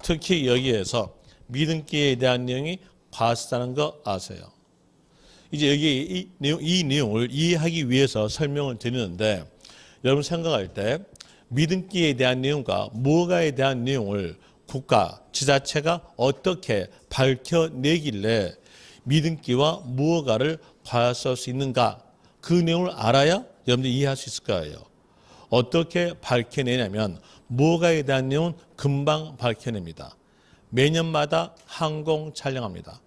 특히 여기에서 미등기에 대한 내용이 과세다는 거 아세요? 이제 여기 이 내용을 이해하기 위해서 설명을 드리는데 여러분 생각할 때 미등기에 대한 내용과 무허가에 대한 내용을 국가, 지자체가 어떻게 밝혀내길래 미등기와 무허가를 과세할 수 있는가 그 내용을 알아야 여러분들이 이해할 수 있을 거예요. 어떻게 밝혀내냐면 뭐가에 대한 내용은 금방 밝혀냅니다. 매년마다 항공 촬영합니다.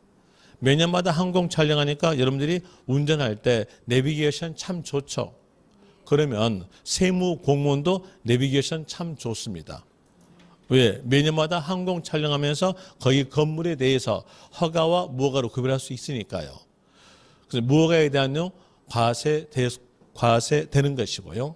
매년마다 항공 촬영하니까 여러분들이 운전할 때 내비게이션 참 좋죠. 그러면 세무 공무원도 내비게이션 참 좋습니다. 왜? 매년마다 항공 촬영하면서 거기 건물에 대해서 허가와 무허가로 구별할 수 있으니까요. 그래서 무허가에 대한 내용 과세되는 것이고요.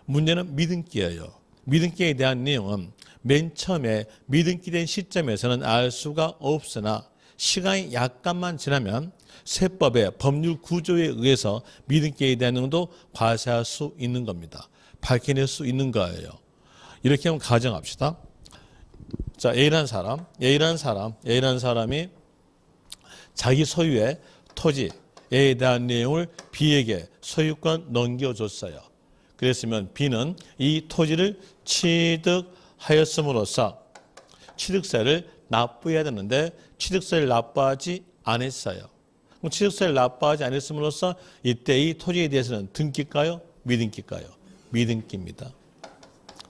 문제는 믿음기예요. 믿음기에 대한 내용은 맨 처음에 믿음기 된 시점에서는 알 수가 없으나 시간이 약간만 지나면 세법의 법률 구조에 의해서 믿음기에 대한 내용도 과세할 수 있는 겁니다. 밝혀낼 수 있는 거예요. 이렇게 한번 가정합시다. 자, A라는 사람이 자기 소유의 토지에 대한 내용을 B에게 소유권 넘겨줬어요. 그랬으면 B는 이 토지를 취득하였음으로써 취득세를 납부해야 되는데 취득세를 납부하지 않았어요. 그럼 취득세를 납부하지 않았음으로써 이때 이 토지에 대해서는 등기일까요? 미등기일까요? 미등기입니다.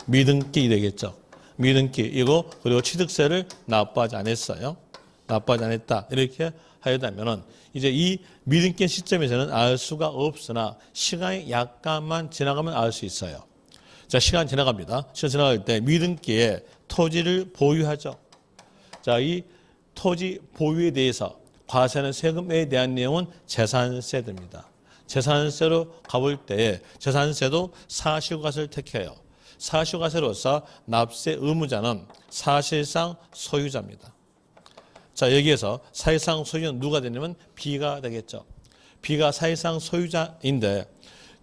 미등기 되겠죠. 미등기이고 그리고 취득세를 납부하지 않았어요. 납부하지 않았다. 이렇게 하려다면은 이제 이 미등기 시점에서는 알 수가 없으나 시간이 약간만 지나가면 알 수 있어요. 자, 시간 지나갑니다. 시간 지나갈 때 미등기에 토지를 보유하죠. 자, 이 토지 보유에 대해서 과세하는 세금에 대한 내용은 재산세입니다. 재산세로 가볼 때 재산세도 사실과세를 택해요. 사실과세로서 납세 의무자는 사실상 소유자입니다. 자, 여기에서 사실상 소유자는 누가 되냐면 B가 되겠죠. B가 사실상 소유자인데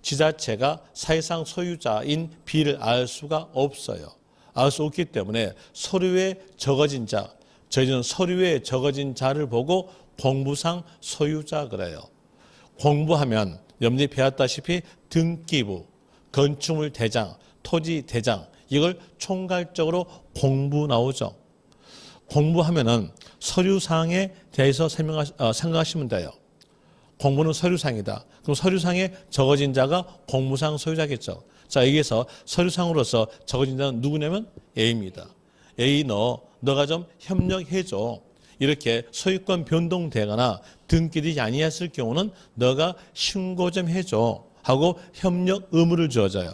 지자체가 사실상 소유자인 B를 알 수가 없어요. 알 수 없기 때문에 서류에 적어진 자, 저희는 서류에 적어진 자를 보고 공부상 소유자 그래요. 공부하면 여러분들이 배웠다시피 등기부, 건축물 대장, 토지 대장 이걸 총괄적으로 공부 나오죠. 공부하면은 서류상에 대해서 생각하시면 돼요. 공부는 서류상이다. 그럼 서류상에 적어진 자가 공무상 소유자겠죠. 자, 여기에서 서류상으로서 적어진 자는 누구냐면 A입니다. A 너가 좀 협력해줘. 이렇게 소유권 변동되거나 등기되지 아니했을 경우는 너가 신고 좀 해줘 하고 협력 의무를 주어져요.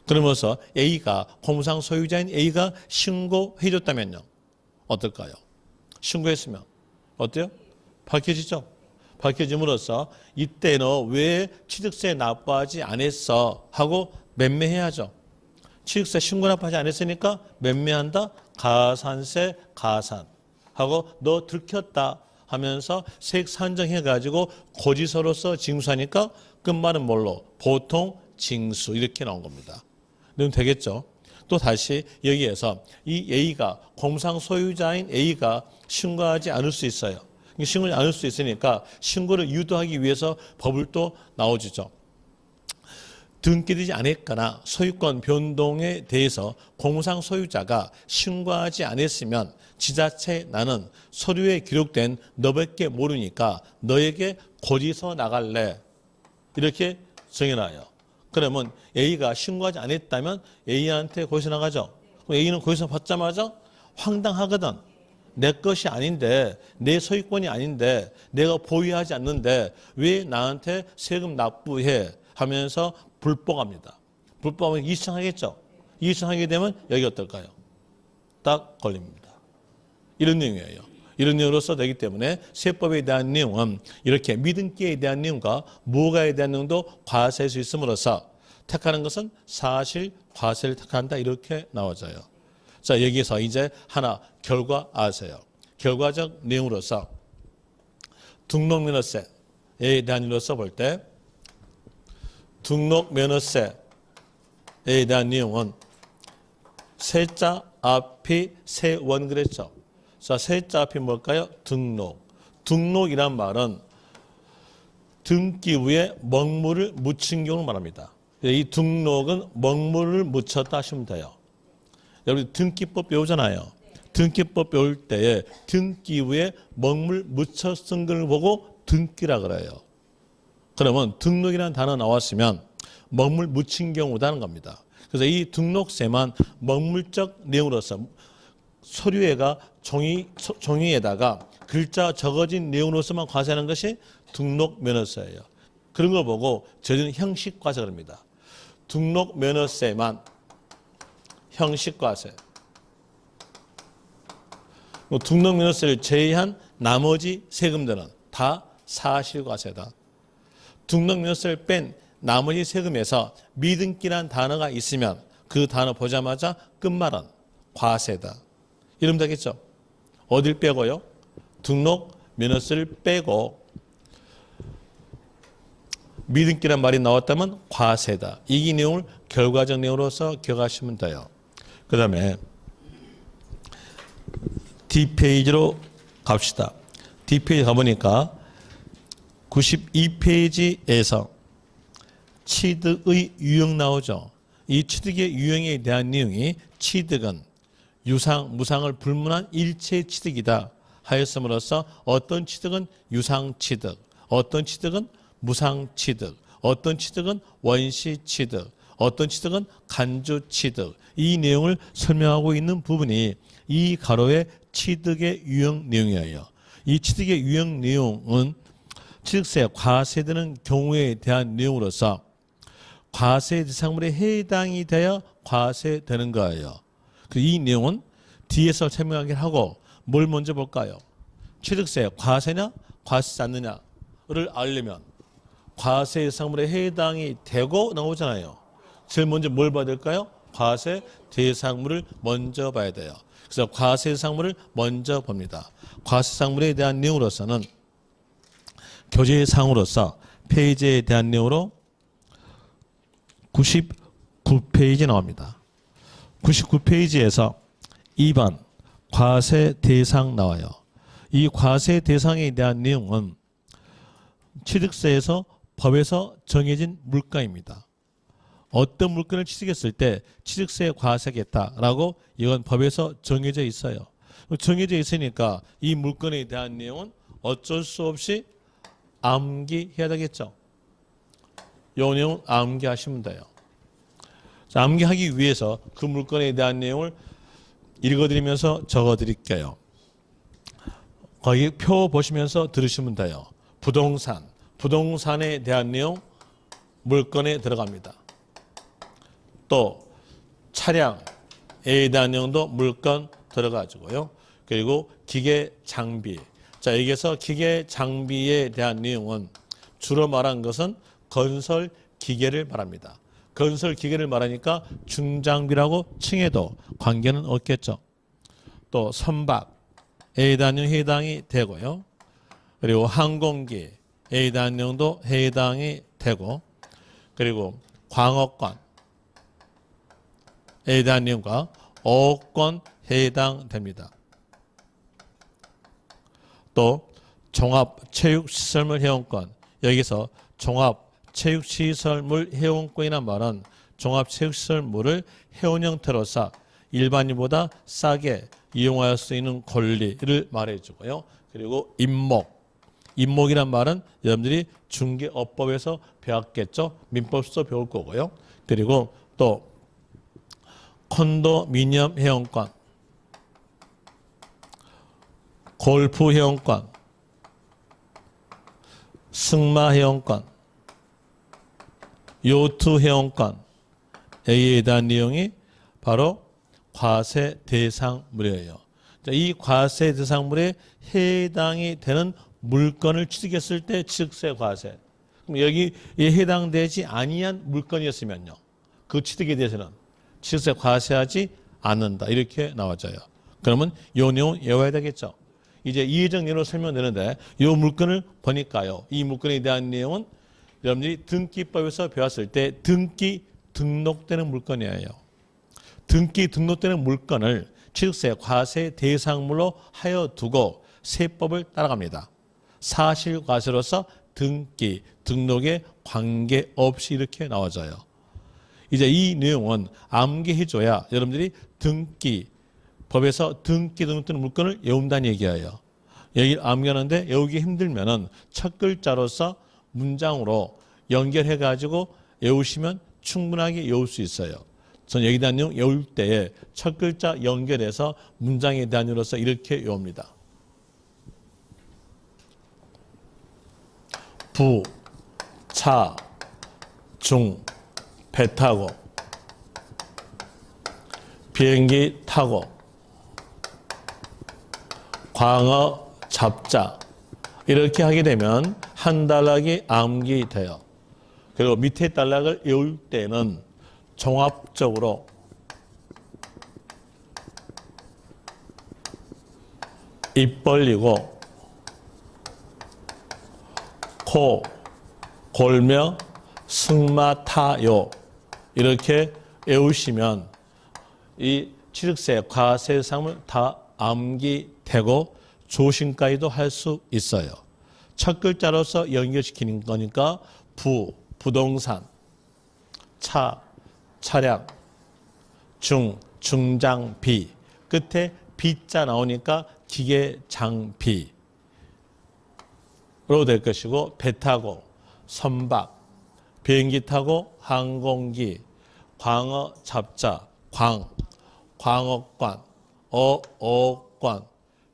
그러면서 A가 공무상 소유자인 A가 신고해줬다면요. 어떨까요? 신고했으면 어때요? 밝혀지죠? 밝혀짐으로써 이때 너 왜 취득세 납부하지 않았어? 하고 맴매해야죠. 취득세 신고 납부하지 않았으니까 맴매한다. 가산세 가산 하고 너 들켰다 하면서 세액 산정해가지고 고지서로서 징수하니까 끝말은 뭘로? 보통 징수 이렇게 나온 겁니다. 그럼 되겠죠? 또 다시 여기에서 이 A가 공무상 소유자인 A가 신고하지 않을 수 있어요. 신고하지 않을 수 있으니까 신고를 유도하기 위해서 법을 또 나와주죠. 등기되지 않았거나 소유권 변동에 대해서 공무상 소유자가 신고하지 않았으면 지자체 나는 서류에 기록된 너밖에 모르니까 너에게 고지서 나갈래 이렇게 정해놔요. 그러면 A가 신고하지 않았다면 A한테 고지서 나가죠. 그럼 A는 고지서 받자마자 황당하거든. 내 것이 아닌데 내 소유권이 아닌데 내가 보유하지 않는데 왜 나한테 세금 납부해 하면서 불복합니다. 불복하면 이의청하겠죠. 이의청하게 되면 여기 어떨까요? 딱 걸립니다. 이런 내용이에요. 이런 내용으로서 되기 때문에 세법에 대한 내용은 이렇게 믿음기에 대한 내용과 무허가에 대한 내용도 과세할 수 있음으로써 택하는 것은 사실 과세를 택한다 이렇게 나와져요. 자, 여기서 이제 하나 결과 아세요. 결과적 내용으로서 등록면허세에 대한 일로서 볼 때 등록면허세에 대한 내용은 세자 앞이 세원 그랬죠. 자, 세자 앞이 뭘까요? 등록. 등록이란 말은 등기부에 먹물을 묻힌 경우를 말합니다. 이 등록은 먹물을 묻혔다 하시면 돼요. 여러분 등기법 배우잖아요. 등기법 배울 때에 등기부에 먹물 묻혀 쓴 걸 보고 등기라 그래요. 그러면 등록이라는 단어 나왔으면 먹물 묻힌 경우다는 겁니다. 그래서 이 등록세만 먹물적 내용으로서 서류에가 종이에다가 글자 적어진 내용으로서만 과세하는 것이 등록면허세예요. 그런 걸 보고 저희는 형식과세를 합니다. 등록면허세만 형식과세. 등록면허세를 제외한 나머지 세금들은 다 사실과세다. 등록면허세를 뺀 나머지 세금에서 미등기란 단어가 있으면 그 단어 보자마자 끝말은 과세다. 이러면 되겠죠. 어딜 빼고요? 등록면허세를 빼고 미등기란 말이 나왔다면 과세다. 이 내용을 결과적 내용으로서 기억하시면 돼요. 그 다음에 D페이지로 갑시다. D페이지 가보니까 92페이지에서 취득의 유형 나오죠. 이 취득의 유형에 대한 내용이 취득은 유상, 무상을 불문한 일체 취득이다 하였음으로써 어떤 취득은 유상취득, 어떤 취득은 무상취득, 어떤 취득은 원시취득, 어떤 취득은 간주취득, 이 내용을 설명하고 있는 부분이 이 가로의 취득의 유형 내용이에요. 이 취득의 유형 내용은 취득세 과세되는 경우에 대한 내용으로서 과세 대상물에 해당이 되어 과세되는 거예요. 이 내용은 뒤에서 설명하긴 하고 뭘 먼저 볼까요? 취득세 과세냐 과세지 않느냐를 알려면 과세 대상물에 해당이 되고 나오잖아요. 제일 먼저 뭘 봐야 될까요? 과세 대상물을 먼저 봐야 돼요. 그래서 과세 대상물을 먼저 봅니다. 과세 대상물에 대한 내용으로서는 교재상으로서 페이지에 대한 내용으로 99페이지 나옵니다. 99페이지에서 2번 과세 대상 나와요. 이 과세 대상에 대한 내용은 취득세에서 법에서 정해진 물가입니다. 어떤 물건을 취득했을 때 취득세 과세하겠다라고 이건 법에서 정해져 있어요. 정해져 있으니까 이 물건에 대한 내용은 어쩔 수 없이 암기해야 되겠죠. 이 내용은 암기하시면 돼요. 자, 암기하기 위해서 그 물건에 대한 내용을 읽어드리면서 적어드릴게요. 거기 표 보시면서 들으시면 돼요. 부동산, 부동산에 대한 내용 물건에 들어갑니다. 또 차량에 대한 내용도 물건 들어가지고요. 그리고 기계 장비. 자, 여기서 기계 장비에 대한 내용은 주로 말한 것은 건설 기계를 말합니다. 건설 기계를 말하니까 중장비라고 칭해도 관계는 없겠죠. 또 선박에 대한 내용 해당이 되고요. 그리고 항공기에 대한 내용도 해당이 되고, 그리고 광업권에 대한 내용과 어업권 해당됩니다. 또 종합체육시설물 회원권, 여기서 종합체육시설물 회원권이란 말은 종합체육시설물을 회원 형태로서 일반인보다 싸게 이용할 수 있는 권리를 말해주고요. 그리고 임목이란 말은 여러분들이 중개업법에서 배웠겠죠. 민법에서 배울 거고요. 그리고 또 콘도미니엄 회원권, 골프 회원권, 승마 회원권, 요트 회원권에 대한 내용이 바로 과세 대상물이에요. 이 과세 대상물에 해당이 되는 물건을 취득했을 때 취득세 과세. 그럼 여기에 해당되지 아니한 물건이었으면요, 그 취득에 대해서는 취득세 과세하지 않는다. 이렇게 나와져요. 그러면 이 내용 외워야 되겠죠. 이제 이해적 내용으로 설명되는데 이 물건을 보니까요, 이 물건에 대한 내용은 여러분들이 등기법에서 배웠을 때 등기 등록되는 물건이에요. 등기 등록되는 물건을 취득세 과세 대상물로 하여 두고 세법을 따라갑니다. 사실과세로서 등기 등록에 관계없이 이렇게 나와져요. 이제 이 내용은 암기해줘야 여러분들이 등기 법에서 등기 등록되는 물건을 외운다는 얘기예요. 여기를 암기하는데 외우기 힘들면은 첫 글자로서 문장으로 연결해가지고 외우시면 충분하게 외울 수 있어요. 저는 여기에 대한 내용 외울 때에 첫 글자 연결해서 문장에 대한 이유로서 이렇게 외웁니다. 부, 차, 중, 배 타고, 비행기 타고, 광어 잡자. 이렇게 하게 되면 한 단락이 암기돼요. 그리고 밑에 단락을 외울 때는 종합적으로 입 벌리고 코 골며 승마 타요 이렇게 외우시면 이 취득세, 과세 사항을 다 암기되고 조심까지도 할 수 있어요. 첫 글자로서 연결시키는 거니까 부, 부동산, 차, 차량, 중, 중장비, 끝에 비자 나오니까 기계 장비로 될 것이고 배 타고 선박, 비행기 타고 항공기, 광어 잡자, 광어관, 어관,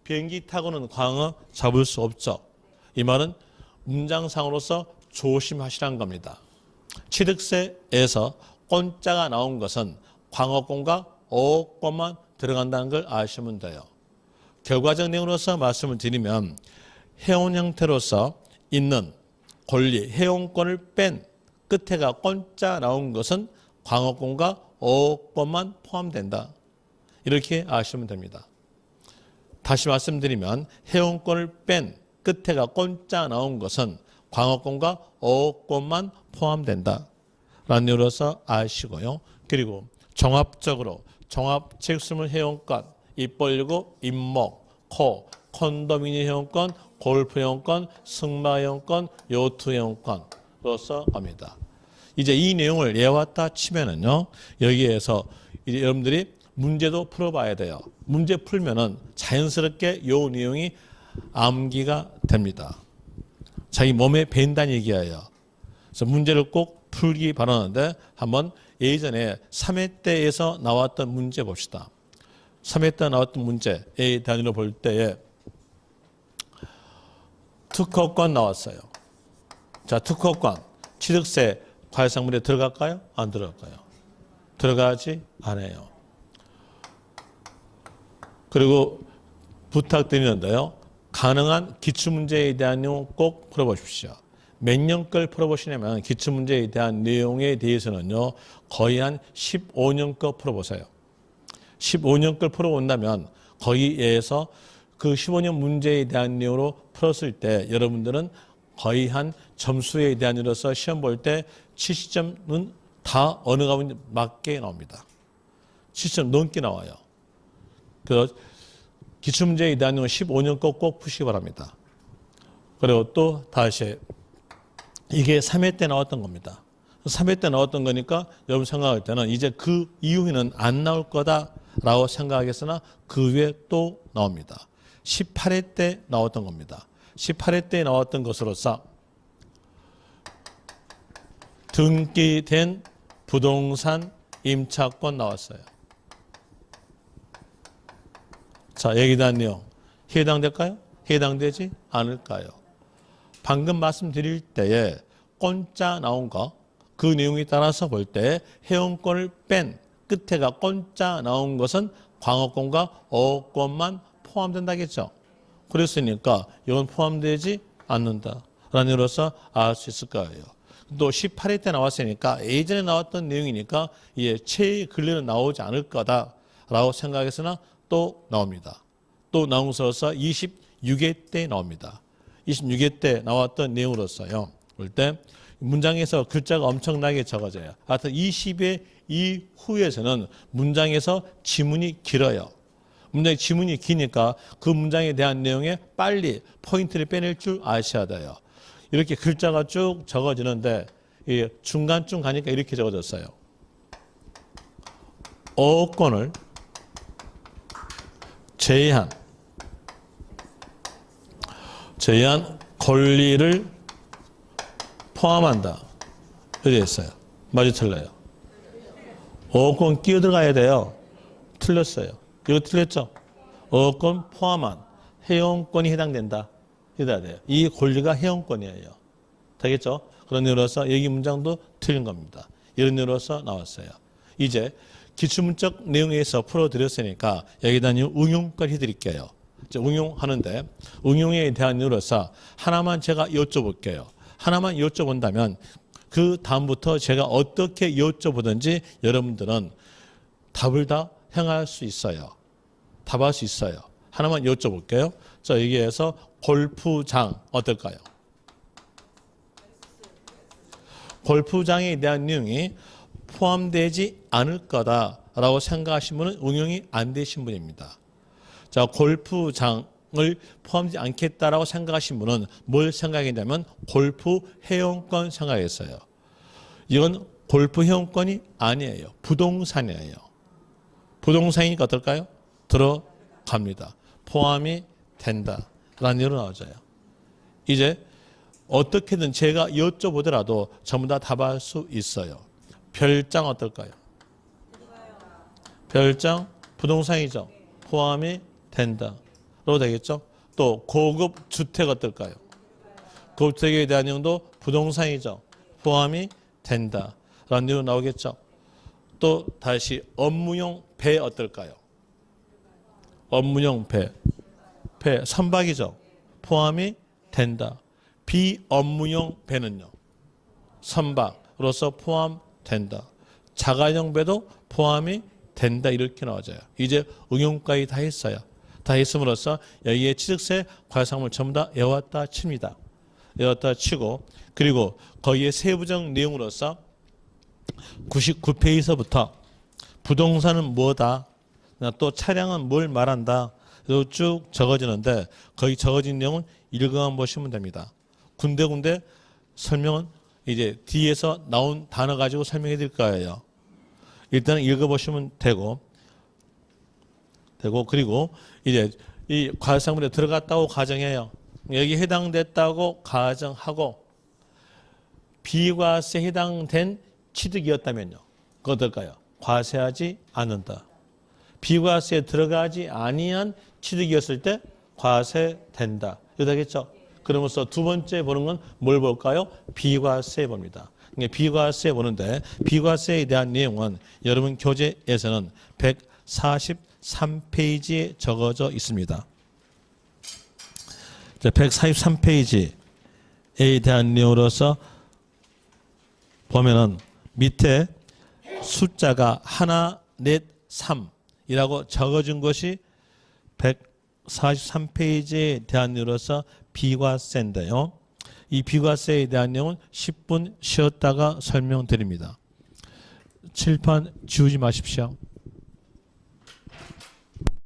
비행기 타고는 광어 잡을 수 없죠. 이 말은 문장상으로서 조심하시라는 겁니다. 취득세에서 건자가 나온 것은 광어권과 어권만 들어간다는 걸 아시면 돼요. 결과적 내용으로서 말씀을 드리면 해온 형태로서 있는 권리, 해온권을 뺀 끝에가 건자 나온 것은 광어권과 어권만 포함된다. 이렇게 아시면 됩니다. 다시 말씀드리면 해온권을 뺀 끝에가 건자 나온 것은 광어권과 어권만 포함된다. 라는 이유로서 아시고요. 그리고 종합적으로 종합체육스물 회원권, 입 벌리고 잇목, 코, 콘도미니 회원권, 골프 회원권, 승마 회원권, 요트 회원권으로서 갑니다. 이제 이 내용을 외웠다 치면은요, 여기에서 이제 여러분들이 문제도 풀어봐야 돼요. 문제 풀면은 자연스럽게 요 내용이 암기가 됩니다. 자기 몸에 밴다는 얘기예요. 그래서 문제를 꼭 풀기 바라는데 한번 예전에 3회 때에서 나왔던 문제 봅시다. 3회 때 나왔던 문제 A 단위로 볼 때에 특허권 나왔어요. 자, 특허권 취득세 과세상물에 들어갈까요? 안 들어갈까요? 들어가지 않아요. 그리고 부탁드리는데요. 가능한 기출문제에 대한 내용 꼭 풀어보십시오. 몇 년 걸 풀어보시냐면 기출문제에 대한 내용에 대해서는요. 거의 한 15년 거 풀어보세요. 15년 걸 풀어본다면 거기에서 그 15년 문제에 대한 내용으로 풀었을 때 여러분들은 거의 한 점수에 대한 이로서 시험 볼 때 70점은 다 어느 가문에 맞게 나옵니다. 70점 넘게 나와요. 그래서 기출문제에 대한 내용 15년 거 꼭 푸시기 바랍니다. 그리고 또 다시 이게 3회 때 나왔던 겁니다. 3회 때 나왔던 거니까 여러분 생각할 때는 이제 그 이후에는 안 나올 거다라고 생각하겠으나 그 위에 또 나옵니다. 18회 때 나왔던 겁니다. 18회 때 나왔던 것으로서 등기된 부동산 임차권 나왔어요. 자, 여기에 대한 내용 해당될까요? 해당되지 않을까요? 방금 말씀드릴 때에 건자 나온 거, 그 내용에 따라서 볼 때 회원권을 뺀 끝에가 건자 나온 것은 광어권과 어권만 포함된다겠죠. 그랬으니까 이건 포함되지 않는다라는 의미로서 알 수 있을 거예요. 또 18회 때 나왔으니까 예전에 나왔던 내용이니까 이게 최근래는 나오지 않을 거다라고 생각했으나 또 나옵니다. 또 나오면서 26회 때 나옵니다. 26회 때 나왔던 내용으로서요. 볼 때 문장에서 글자가 엄청나게 적어져요. 하여튼 20회 이후에서는 문장에서 지문이 길어요. 문장의 지문이 기니까 그 문장에 대한 내용에 빨리 포인트를 빼낼 줄 아셔야 돼요. 이렇게 글자가 쭉 적어지는데 중간쯤 가니까 이렇게 적어졌어요. 어권을 제한 권리를 포함한다. 이렇게 했어요. 맞아 틀려요? 어권 끼어 들어가야 돼요. 틀렸어요. 이거 틀렸죠? 어권 포함한 회원권이 해당된다. 이래야 돼요. 이 권리가 회원권이에요. 되겠죠? 그런 이유로서 여기 문장도 틀린 겁니다. 이런 이유로서 나왔어요. 이제 기출문적 내용에서 풀어드렸으니까 여기다 응용까지 해드릴게요. 응용하는데 응용에 대한 이유로서 하나만 제가 여쭤볼게요. 하나만 여쭤본다면 그 다음부터 제가 어떻게 여쭤보든지 여러분들은 답을 다 행할 수 있어요. 답할 수 있어요. 하나만 여쭤볼게요. 자, 여기에서 골프장 어떨까요? 골프장에 대한 내용이 포함되지 않을 거다라고 생각하신 분은 응용이 안 되신 분입니다. 자, 골프장을 포함되지 않겠다라고 생각하신 분은 뭘 생각했냐면 골프 회원권 생각했어요. 이건 골프 회원권이 아니에요. 부동산이에요. 부동산이니까 어떨까요? 들어갑니다. 포함이 된다라는 얘기로 나와져요. 이제 어떻게든 제가 여쭤보더라도 전부 다 답할 수 있어요. 별장 어떨까요? 별장 부동산이죠. 포함이 된다로 되겠죠. 또 고급 주택 어떨까요? 고급 주택에 대한 내용도 부동산이죠. 포함이 된다라는 내용 나오겠죠. 또 다시 업무용 배 어떨까요? 업무용 배 선박이죠. 포함이 된다. 비업무용 배는요. 선박으로서 포함된다. 자가용 배도 포함이 된다. 이렇게 나와져요. 이제 응용까지 다 했어요. 다 했음으로써 여기에 취득세 과세상품을 전부 다 외웠다 칩니다. 외웠다 치고 그리고 거기에 세부적 내용으로서 99페이지서부터 부동산은 뭐다. 또 차량은 뭘 말한다. 쭉 적어지는데 거기 적어진 내용은 읽어만 보시면 됩니다. 군데군데 설명은 이제 뒤에서 나온 단어 가지고 설명해 드릴 거예요. 일단은 읽어보시면 되고 그리고 이제 이 과세상품에 들어갔다고 가정해요. 여기 해당됐다고 가정하고 비과세 해당된 취득이었다면요. 그거 어떨까요? 과세하지 않는다. 비과세에 들어가지 아니한 취득이었을 때 과세된다. 이거 되겠죠? 그러면서 두 번째 보는 건 뭘 볼까요? 비과세 봅니다. 비과세 보는데 비과세에 대한 내용은 여러분 교재에서는 143페이지에 적어져 있습니다. 143페이지에 대한 내용으로서 보면은 밑에 숫자가 하나, 넷, 3이라고 적어준 것이 143페이지에 대한 내용으로서 비과세인데요. 이 비과세에 대한 내용은 10분 쉬었다가 설명드립니다. 칠판 지우지 마십시오.